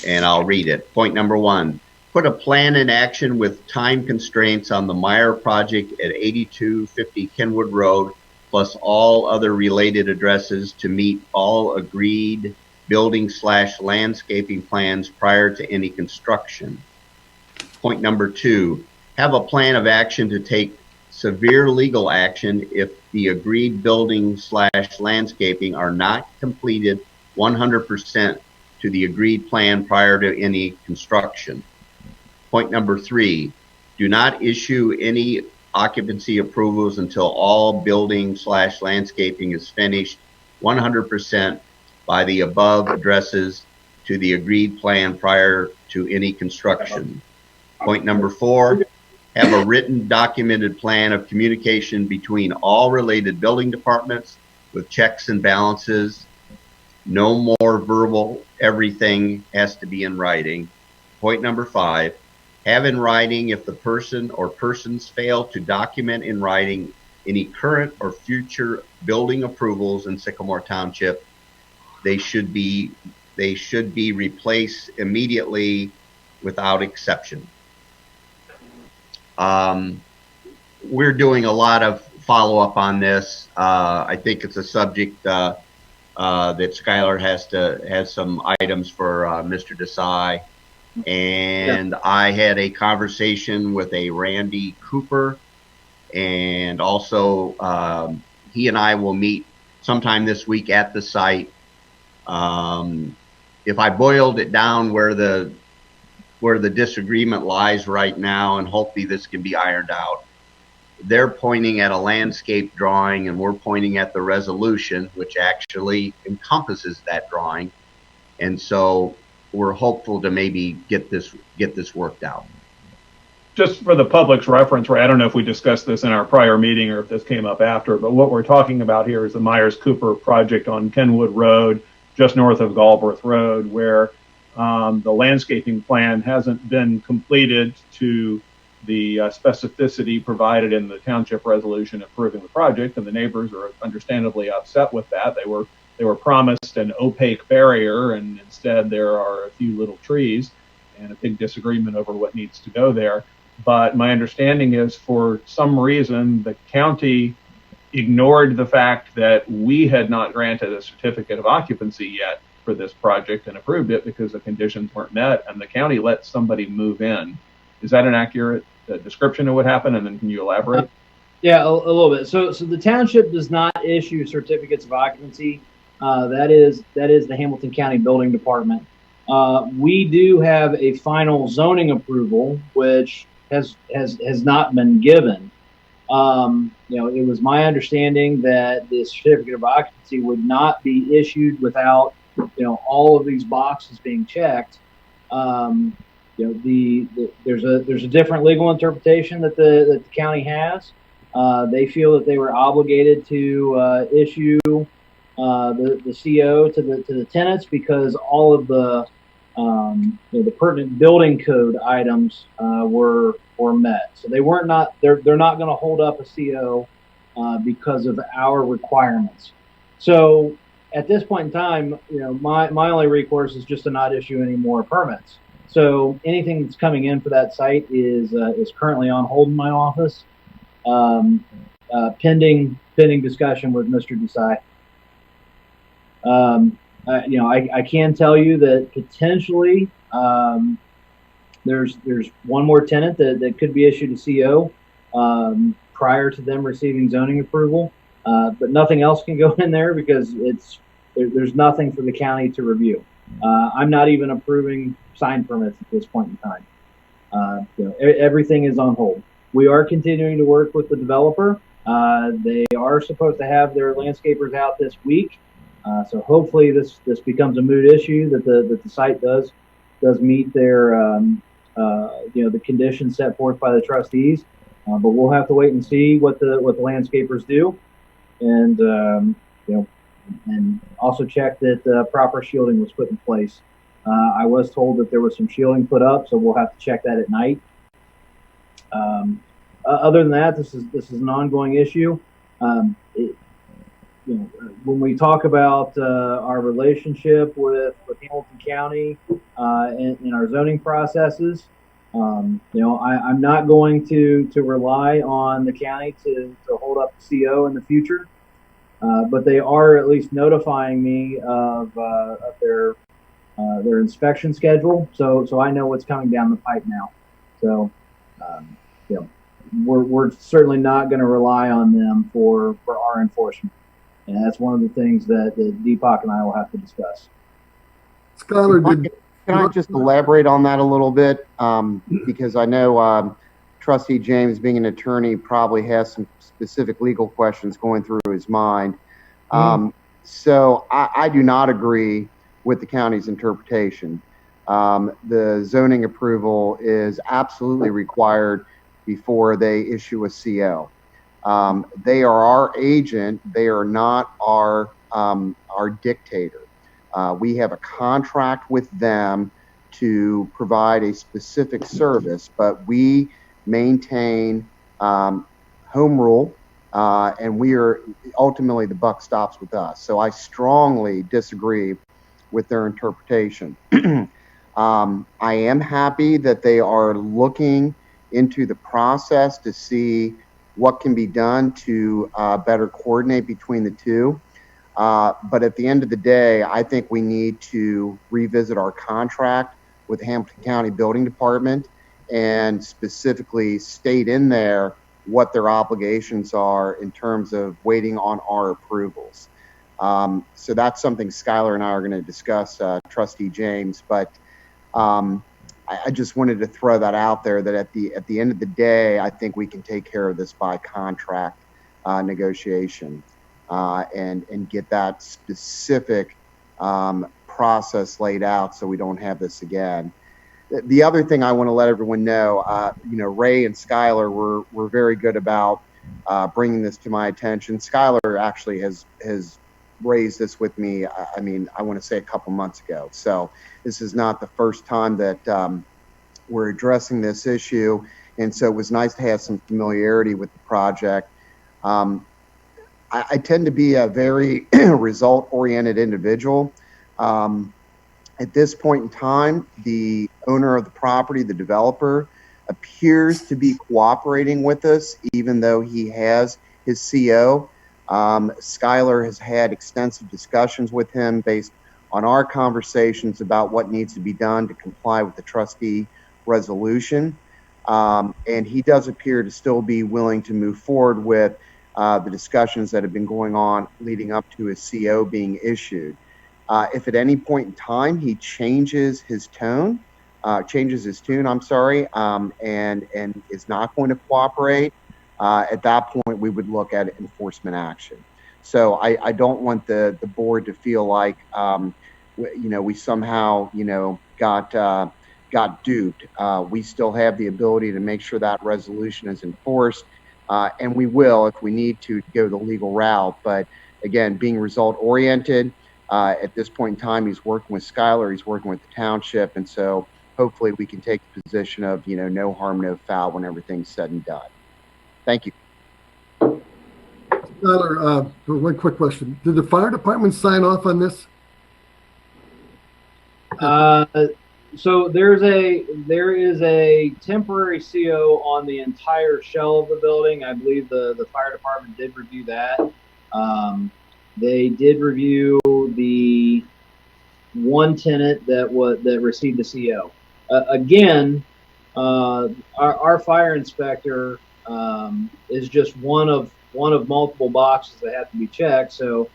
and I'll read it. Point number 1, put a plan in action with time constraints on the Meyer project at 8250 Kenwood Road, plus all other related addresses to meet all agreed building/landscaping plans prior to any construction. Point number 2, have a plan of action to take severe legal action if the agreed building/landscaping are not completed 100% to the agreed plan prior to any construction. Point number 3, do not issue any occupancy approvals until all building/landscaping is finished 100% by the above addresses to the agreed plan prior to any construction. Point number 4, have a written documented plan of communication between all related building departments with checks and balances. No more verbal, everything has to be in writing. Point number 5, have in writing if the person or persons fail to document in writing any current or future building approvals in Sycamore Township, they should be replaced immediately without exception. We're doing a lot of follow-up on this. I think it's a subject that Skylar has some items for Mr. Desai. And I had a conversation with a Randy Cooper, and also he and I will meet sometime this week at the site. If I boiled it down where the disagreement lies right now, and hopefully this can be ironed out, they're pointing at a landscape drawing and we're pointing at the resolution, which actually encompasses that drawing. And so we're hopeful to maybe get this worked out. Just for the public's reference, right, I don't know if we discussed this in our prior meeting or if this came up after, but what we're talking about here is the Myers-Cooper project on Kenwood Road, just north of Galbraith Road, where the landscaping plan hasn't been completed to the specificity provided in the township resolution approving the project, and the neighbors are understandably upset with that. They were promised an opaque barrier, and instead there are a few little trees, and a big disagreement over what needs to go there. But my understanding is, for some reason, the county ignored the fact that we had not granted a certificate of occupancy yet for this project and approved it because the conditions weren't met, and the county let somebody move in. Is that an accurate description of what happened? And then can you elaborate? Yeah, a little bit. So the township does not issue certificates of occupancy. That is the Hamilton County Building Department. We do have a final zoning approval, which has not been given. It was my understanding that the certificate of occupancy would not be issued without, all of these boxes being checked. There's a different legal interpretation that the county has. They feel that they were obligated to issue the CO to the tenants because all of the pertinent building code items were met. So they're not going to hold up a CO because of our requirements. So at this point in time, my only recourse is just to not issue any more permits. So anything that's coming in for that site is currently on hold in my office, pending discussion with Mr. Desai. I can tell you that potentially there's one more tenant that could be issued a CO prior to them receiving zoning approval, but nothing else can go in there because there's nothing for the county to review. I'm not even approving sign permits at this point in time. Everything is on hold. We are continuing to work with the developer. They are supposed to have their landscapers out this week. So hopefully this becomes a moot issue that the site does meet their the conditions set forth by the trustees. But we'll have to wait and see what the landscapers do, and and also check that proper shielding was put in place. I was told that there was some shielding put up, so we'll have to check that at night. Other than that, this is an ongoing issue. When we talk about our relationship with Hamilton County in our zoning processes, I'm not going to rely on the county to hold up the CO in the future, but they are at least notifying me of their inspection schedule, so I know what's coming down the pipe now. So, we're certainly not going to rely on them for our enforcement. And that's one of the things that Deepak and I will have to discuss. Skylar, Can I just elaborate on that a little bit? Because I know Trustee James, being an attorney, probably has some specific legal questions going through his mind. So I do not agree with the county's interpretation. The zoning approval is absolutely required before they issue a CO. They are our agent. They are not our dictator. We have a contract with them to provide a specific service, but we maintain home rule, and we are ultimately, the buck stops with us. So I strongly disagree with their interpretation. I am happy that they are looking into the process to see what can be done to better coordinate between the two. But at the end of the day, I think we need to revisit our contract with the Hamilton County Building Department and specifically state in there what their obligations are in terms of waiting on our approvals. So that's something Skylar and I are going to discuss, Trustee James. But I just wanted to throw that out there that at the end of the day, I think we can take care of this by contract negotiation and get that specific process laid out so we don't have this again. The other thing I want to let everyone know, Ray and Skylar were very good about bringing this to my attention. Skylar actually has raised this with me, I want to say a couple months ago. So this is not the first time that we're addressing this issue. And so it was nice to have some familiarity with the project. I tend to be a very result-oriented individual. At this point in time, the owner of the property, the developer, appears to be cooperating with us, even though he has his CO. Skylar has had extensive discussions with him based on our conversations about what needs to be done to comply with the trustee resolution. And he does appear to still be willing to move forward with the discussions that have been going on leading up to his CO being issued. If at any point in time he changes his tune, and is not going to cooperate, at that point we would look at enforcement action. So I don't want the board to feel like we somehow got duped. We still have the ability to make sure that resolution is enforced, and we will if we need to go the legal route. But again, being result oriented, at this point in time, he's working with Skylar, he's working with the township, and so hopefully we can take the position of no harm, no foul when everything's said and done. Thank you. Skylar, one quick question. Did the fire department sign off on this? So there is a temporary CO on the entire shell of the building. I believe the fire department did review that. They did review the one tenant that received the CO. Again, our fire inspector is just one of multiple boxes that have to be checked. So,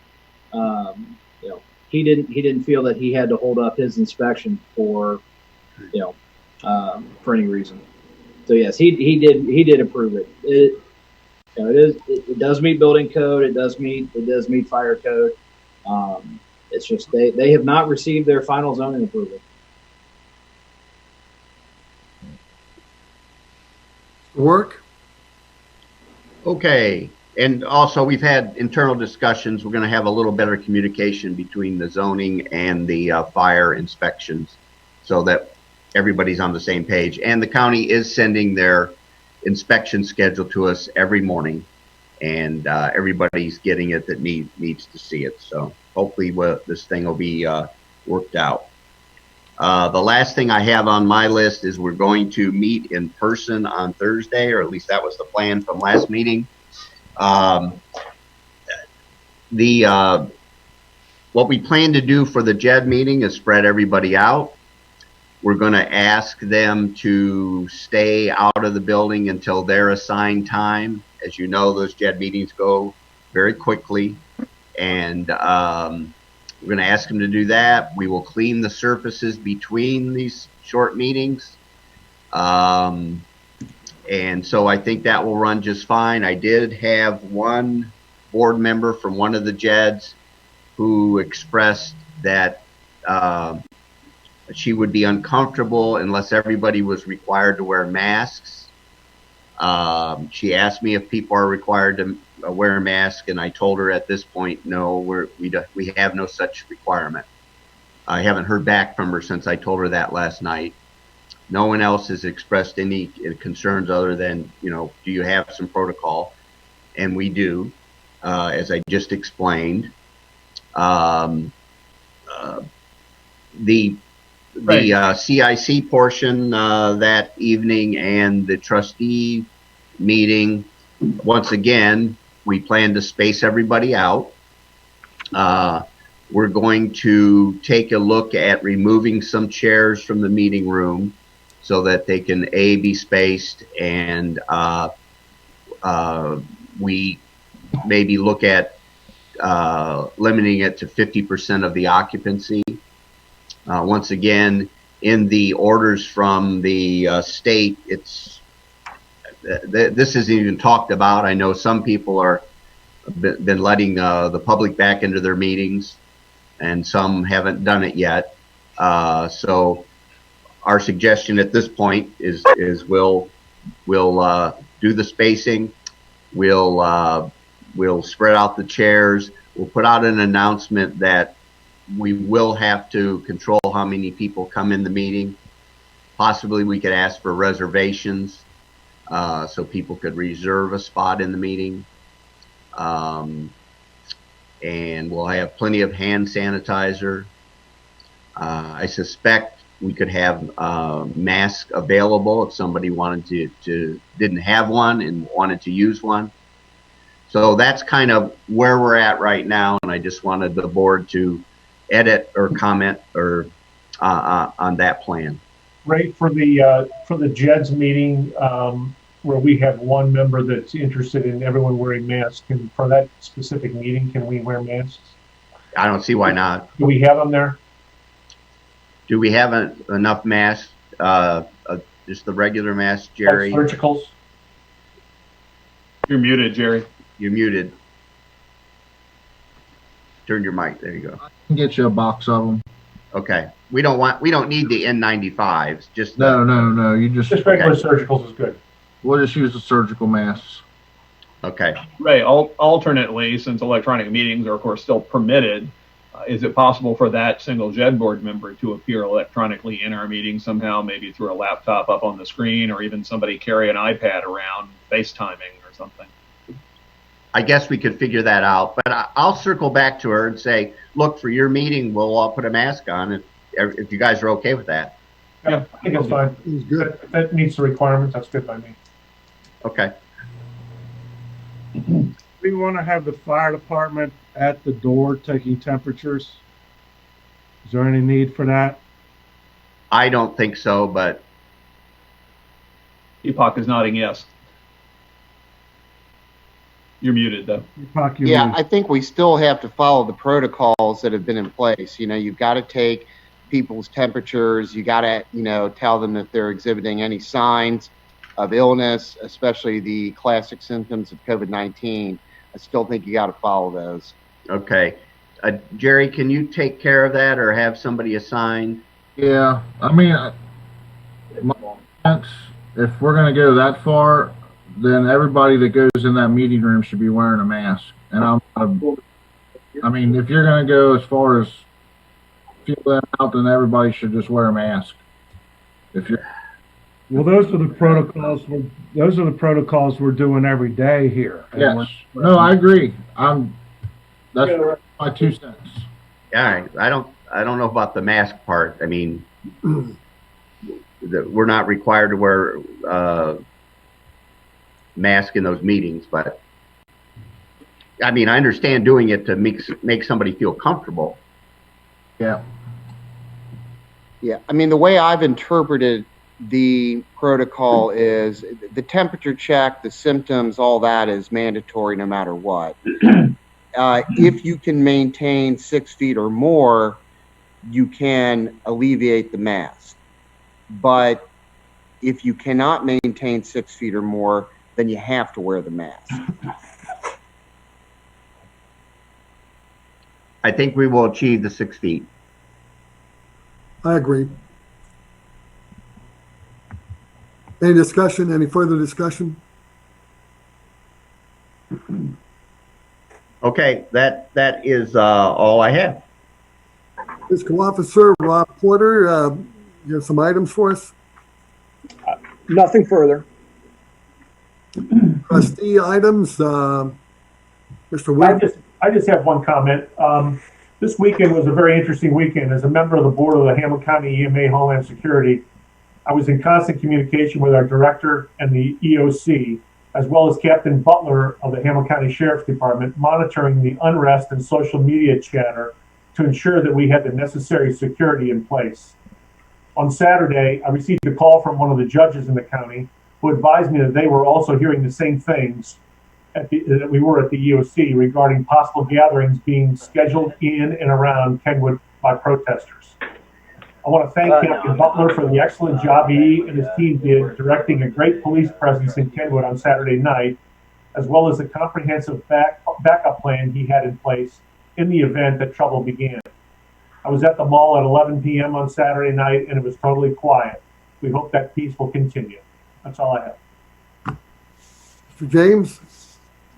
he didn't feel that he had to hold up his inspection for any reason. So yes, he did approve it. It does meet building code. It does meet fire code. It's just they have not received their final zoning approval. Work? Okay. And also we've had internal discussions. We're going to have a little better communication between the zoning and the fire inspections so that everybody's on the same page. And the county is sending their inspection schedule to us every morning, and everybody's getting it that needs to see it. So hopefully this thing will be worked out. The last thing I have on my list is we're going to meet in person on Thursday, or at least that was the plan from last meeting. What we plan to do for the JED meeting is spread everybody out. We're going to ask them to stay out of the building until their assigned time. As you know, those JED meetings go very quickly, and we're going to ask them to do that. We will clean the surfaces between these short meetings. And so I think that will run just fine. I did have one board member from one of the JEDs who expressed that she would be uncomfortable unless everybody was required to wear masks. She asked me if people are required to wear a mask, and I told her at this point, no, we have no such requirement. I haven't heard back from her since I told her that last night. No one else has expressed any concerns other than, do you have some protocol? And we do, as I just explained. The CIC portion that evening and the trustee meeting, once again, we plan to space everybody out. We're going to take a look at removing some chairs from the meeting room so that they can be spaced, and we maybe look at limiting it to 50% of the occupancy. Once again, in the orders from the state, this isn't even talked about. I know some people are been letting the public back into their meetings, and some haven't done it yet. So our suggestion at this point is we'll do the spacing. We'll spread out the chairs. We'll put out an announcement that we will have to control how many people come in the meeting. Possibly we could ask for reservations so people could reserve a spot in the meeting. And we'll have plenty of hand sanitizer. I suspect we could have masks available if somebody wanted didn't have one and wanted to use one. So that's kind of where we're at right now, and I just wanted the board to edit or comment or on that plan. Ray, for the JEDS meeting, where we have one member that's interested in everyone wearing masks, and for that specific meeting, can we wear masks? I don't see why not. Do we have them there? Do we have enough masks? Just the regular masks, Jerry? Surgicals? You're muted, Jerry. You're muted. Turn your mic. There you go. I can get you a box of them. Okay. We don't need the N95s. Just No. You just regular surgicals is good. We'll just use the surgical masks. Okay. Ray, alternately, since electronic meetings are, of course, still permitted, is it possible for that single JED board member to appear electronically in our meeting somehow, maybe through a laptop up on the screen, or even somebody carry an iPad around FaceTiming or something? I guess we could figure that out, but I'll circle back to her and say, look, for your meeting, we'll all put a mask on if you guys are okay with that. Yeah, I think it's fine. It's good. That meets the requirements. That's good by me. Okay. We want to have the fire department at the door taking temperatures. Is there any need for that? I don't think so, but Epoch is nodding yes. You're muted, though. Epoch, you're Yeah, muted. I think we still have to follow the protocols that have been in place. You know, you've got to take people's temperatures. You got to, tell them if they're exhibiting any signs of illness, especially the classic symptoms of COVID-19. I still think you got to follow those. okay. Jerry, can you take care of that or have somebody assigned? Yeah, I mean, if we're gonna go that far, then everybody that goes in that meeting room should be wearing a mask. And I mean, if you're gonna go as far as feel them out, then everybody should just wear a mask. If you're Well, those are the protocols we're doing every day here. And yes, no, I agree. That's my 2 cents. Yeah, I don't know about the mask part. I mean, we're not required to wear mask in those meetings, but I mean, I understand doing it to make somebody feel comfortable. Yeah. Yeah, I mean, the way I've interpreted the protocol is the temperature check, the symptoms, all that is mandatory no matter what. If you can maintain 6 feet or more, you can alleviate the mask. But if you cannot maintain 6 feet or more, then you have to wear the mask. I think we will achieve the 6 feet. I agree. Any discussion? Any further discussion? Okay, that is all I have. Fiscal Officer Rob Porter, you have some items for us? Nothing further. Trustee items, Mr. Wood? I just have one comment. This weekend was a very interesting weekend. As a member of the board of the Hamilton County EMA Homeland Security, I was in constant communication with our director and the EOC as well as Captain Butler of the Hamilton County Sheriff's Department, monitoring the unrest and social media chatter to ensure that we had the necessary security in place. On Saturday, I received a call from one of the judges in the county who advised me that they were also hearing the same things that we were at the EOC regarding possible gatherings being scheduled in and around Kenwood by protesters. I want to thank Captain Butler for the excellent job he and his team did directing a great police presence in Kenwood on Saturday night, as well as the comprehensive backup plan he had in place in the event that trouble began. I was at the mall at 11 p.m. on Saturday night, and it was totally quiet. We hope that peace will continue. That's all I have. Mr. James?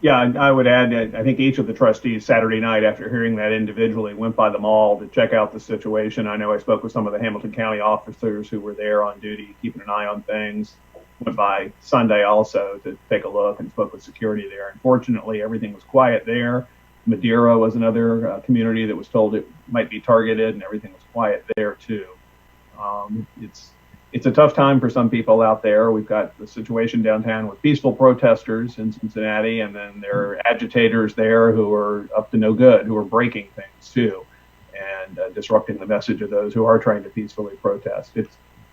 Yeah, I would add that I think each of the trustees Saturday night, after hearing that individually, went by the mall to check out the situation. I know I spoke with some of the Hamilton County officers who were there on duty, keeping an eye on things. Went by Sunday also to take a look and spoke with security there. Unfortunately, everything was quiet there. Madeira was another community that was told it might be targeted, and everything was quiet there too. It's a tough time for some people out there. We've got the situation downtown with peaceful protesters in Cincinnati, and then there are agitators there who are up to no good, who are breaking things too, and disrupting the message of those who are trying to peacefully protest.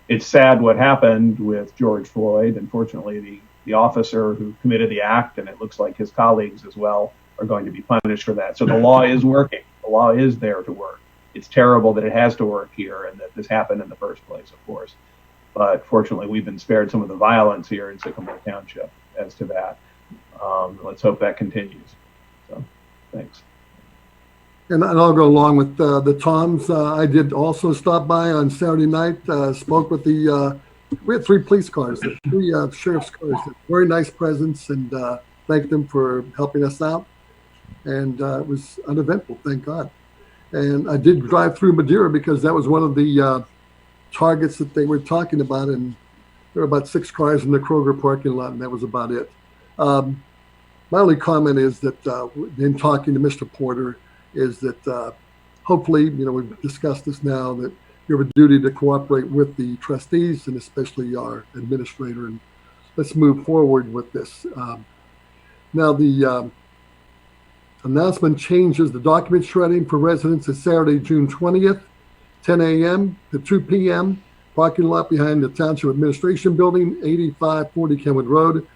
It's sad what happened with George Floyd. Unfortunately, the officer who committed the act, and it looks like his colleagues as well, are going to be punished for that. So the law is working. The law is there to work. It's terrible that it has to work here and that this happened in the first place, of course. But fortunately, we've been spared some of the violence here in Sycamore Township as to that. Let's hope that continues. So, thanks. And I'll go along with the Toms. I did also stop by on Saturday night, spoke with we had 3 police cars, 3 sheriff's cars, very nice presence, and thanked them for helping us out. And it was uneventful, thank God. And I did drive through Madeira because that was one of the targets that they were talking about, and there were about 6 cars in the Kroger parking lot, and that was about it. My only comment is that in talking to Mr. Porter is that hopefully, we've discussed this now, that you have a duty to cooperate with the trustees and especially our administrator, and let's move forward with this. Now the announcement changes the document shredding for residents is Saturday, June 20th. 10 a.m. to 2 p.m. Parking lot behind the Township Administration Building, 8540 Kenwood Road.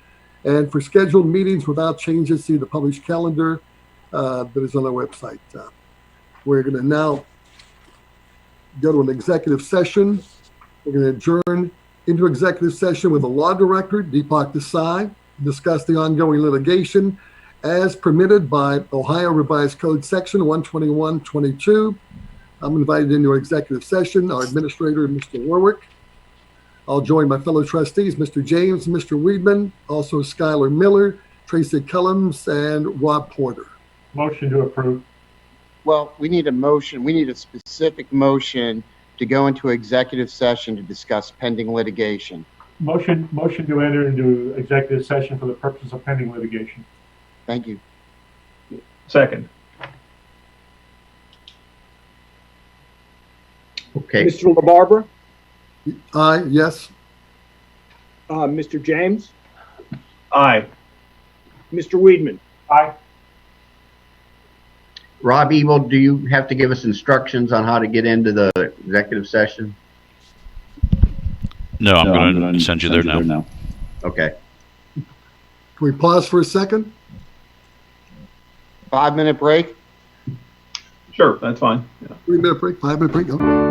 And for scheduled meetings without changes, see the published calendar that is on our website. We're going to now go to an executive session. We're going to adjourn into executive session with the Law Director, Deepak Desai, to discuss the ongoing litigation as permitted by Ohio Revised Code Section 121.22. I'm invited into executive session, our administrator, Mr. Warwick. I'll join my fellow trustees, Mr. James, Mr. Weedman, also Skylar Miller, Tracy Cullums, and Rob Porter. Motion to approve. Well, we need a motion. We need a specific motion to go into executive session to discuss pending litigation. Motion to enter into executive session for the purpose of pending litigation. Thank you. Second. Okay. Mr. LaBarbera, Aye, yes. Mr. James, Aye. Mr. Weedman. Aye. Rob Evil, do you have to give us instructions on how to get into the executive session? No, I'm going to send you there now. Okay. Can we pause for a second? 5-minute break? Sure, that's fine. Yeah. 3-minute break, 5-minute break. Okay.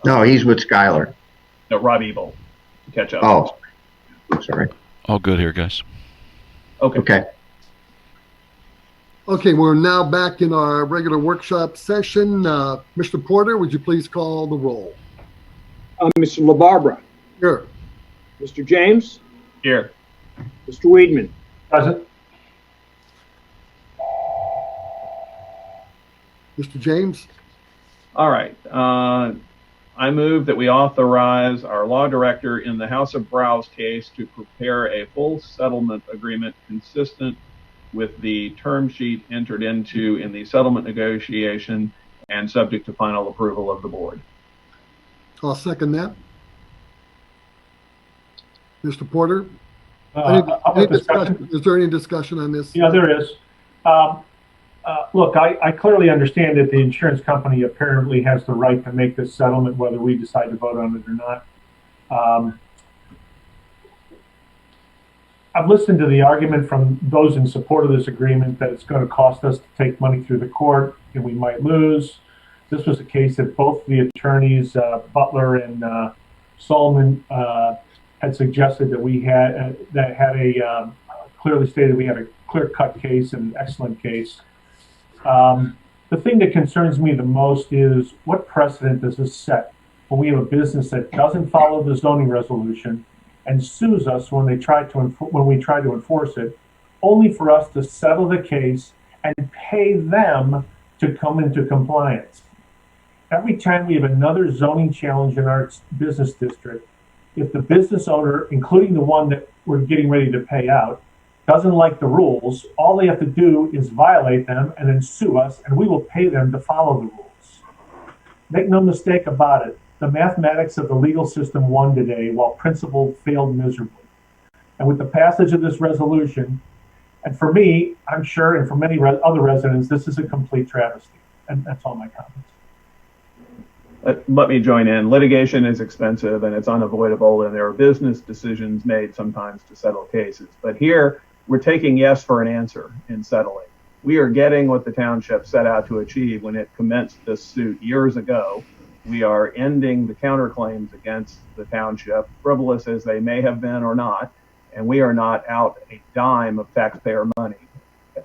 No, he's with Skylar. No, Rob Ebel. Catch up. Oh, I'm sorry. All good here, guys. Okay. Okay. Okay, we're now back in our regular workshop session. Mr. Porter, would you please call the roll? Mr. LaBarbera, Here. Mr. James, Here. Mr. Weedman, Present. Mr. James? All right. I move that we authorize our law director in the House of Browse case to prepare a full settlement agreement consistent with the term sheet entered into in the settlement negotiation and subject to final approval of the board. I'll second that. Mr. Porter? I'll Any have discussion. discussion? Is there any discussion on this? Yeah, there is. Look, I clearly understand that the insurance company apparently has the right to make this settlement, whether we decide to vote on it or not. I've listened to the argument from those in support of this agreement that it's going to cost us to take money through the court and we might lose. This was a case that both the attorneys, Butler and Solomon, had suggested that we had clearly stated we had a clear-cut case and an excellent case. The thing that concerns me the most is what precedent does this set when we have a business that doesn't follow the zoning resolution and sues us when we try to enforce it, only for us to settle the case and pay them to come into compliance. Every time we have another zoning challenge in our business district, if the business owner, including the one that we're getting ready to pay out, doesn't like the rules, all they have to do is violate them and then sue us, and we will pay them to follow the rules. Make no mistake about it, the mathematics of the legal system won today while principle failed miserably. And with the passage of this resolution, and for me, I'm sure, and for many other residents, this is a complete travesty. And that's all my comments. Let me join in. Litigation is expensive and it's unavoidable, and there are business decisions made sometimes to settle cases. But here, we're taking yes for an answer in settling. We are getting what the township set out to achieve when it commenced this suit years ago. We are ending the counterclaims against the township, frivolous as they may have been or not, and we are not out a dime of taxpayer money.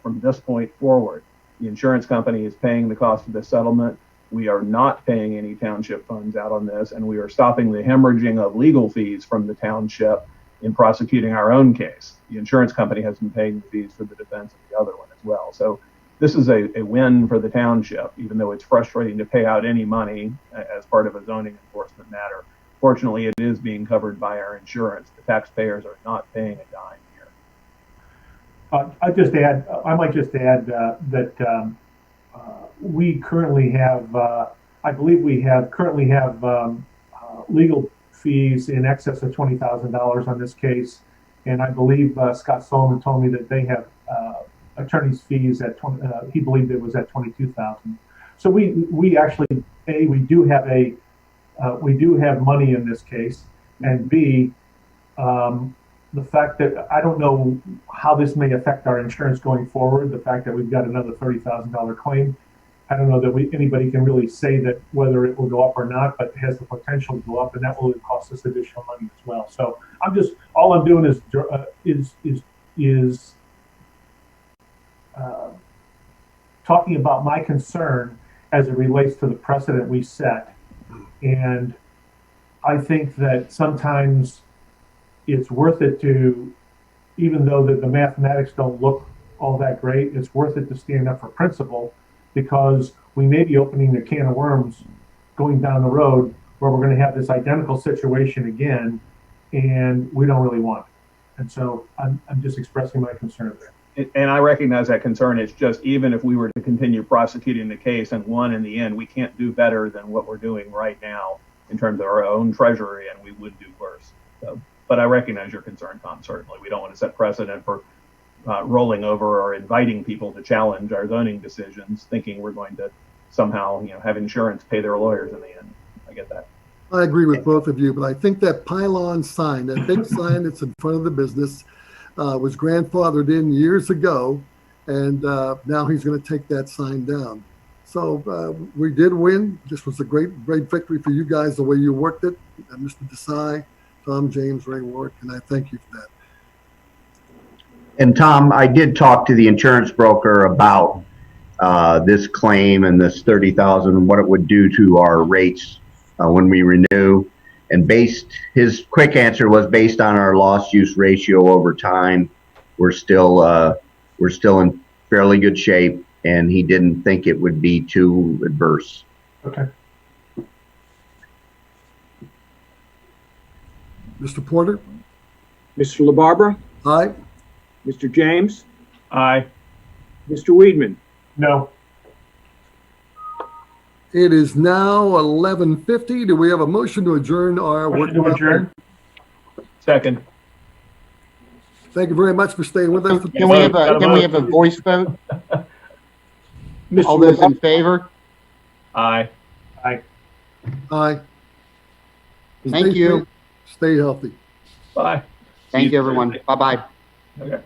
From this point forward, the insurance company is paying the cost of the settlement. We are not paying any township funds out on this, and we are stopping the hemorrhaging of legal fees from the township in prosecuting our own case. The insurance company has been paying the fees for the defense of the other one as well. So this is a win for the township, even though it's frustrating to pay out any money as part of a zoning enforcement matter. Fortunately, it is being covered by our insurance. The taxpayers are not paying a dime here. I might just add that we currently have, I believe we currently have legal fees in excess of $20,000 on this case, and I believe Scott Solomon told me that they have attorney's fees at he believed it was at $22,000. So we actually we do have money in this case, and B, the fact that I don't know how this may affect our insurance going forward. The fact that we've got another $30,000 claim. I don't know that anybody can really say that whether it will go up or not, but it has the potential to go up, and that will cost us additional money as well. So all I'm doing is talking about my concern as it relates to the precedent we set. And I think that sometimes it's worth it to, even though the mathematics don't look all that great, it's worth it to stand up for principle, because we may be opening a can of worms going down the road where we're going to have this identical situation again, and we don't really want it. And so I'm just expressing my concern there. And I recognize that concern. It's just, even if we were to continue prosecuting the case and won in the end, we can't do better than what we're doing right now in terms of our own treasury, and we would do worse. So, but I recognize your concern, Tom, certainly. We don't want to set precedent for rolling over or inviting people to challenge our zoning decisions, thinking we're going to somehow, have insurance pay their lawyers in the end. I get that. I agree with both of you, but I think that pylon sign, that big sign that's in front of the business, was grandfathered in years ago, and now he's going to take that sign down. We did win. This was a great victory for you guys, the way you worked it. Mr. Desai, Tom, James, Ray Warwick, and I thank you for that. And Tom, I did talk to the insurance broker about this claim and this 30,000 and what it would do to our rates when we renew. And his quick answer was based on our loss use ratio over time, we're still in fairly good shape, and he didn't think it would be too adverse. Okay. Mr. Porter? Mr. LaBarbera, Aye. Mr. James, Aye. Mr. Weedman. No. It is now 11:50. Do we have a motion to adjourn our Motion to adjourn? Second. Thank you very much for staying with us. Can we have a voice vote? Mr. All those in favor? Aye. Aye. Thank Stay you. safe, stay healthy. Bye. Thank you, everyone. Bye-bye. Okay.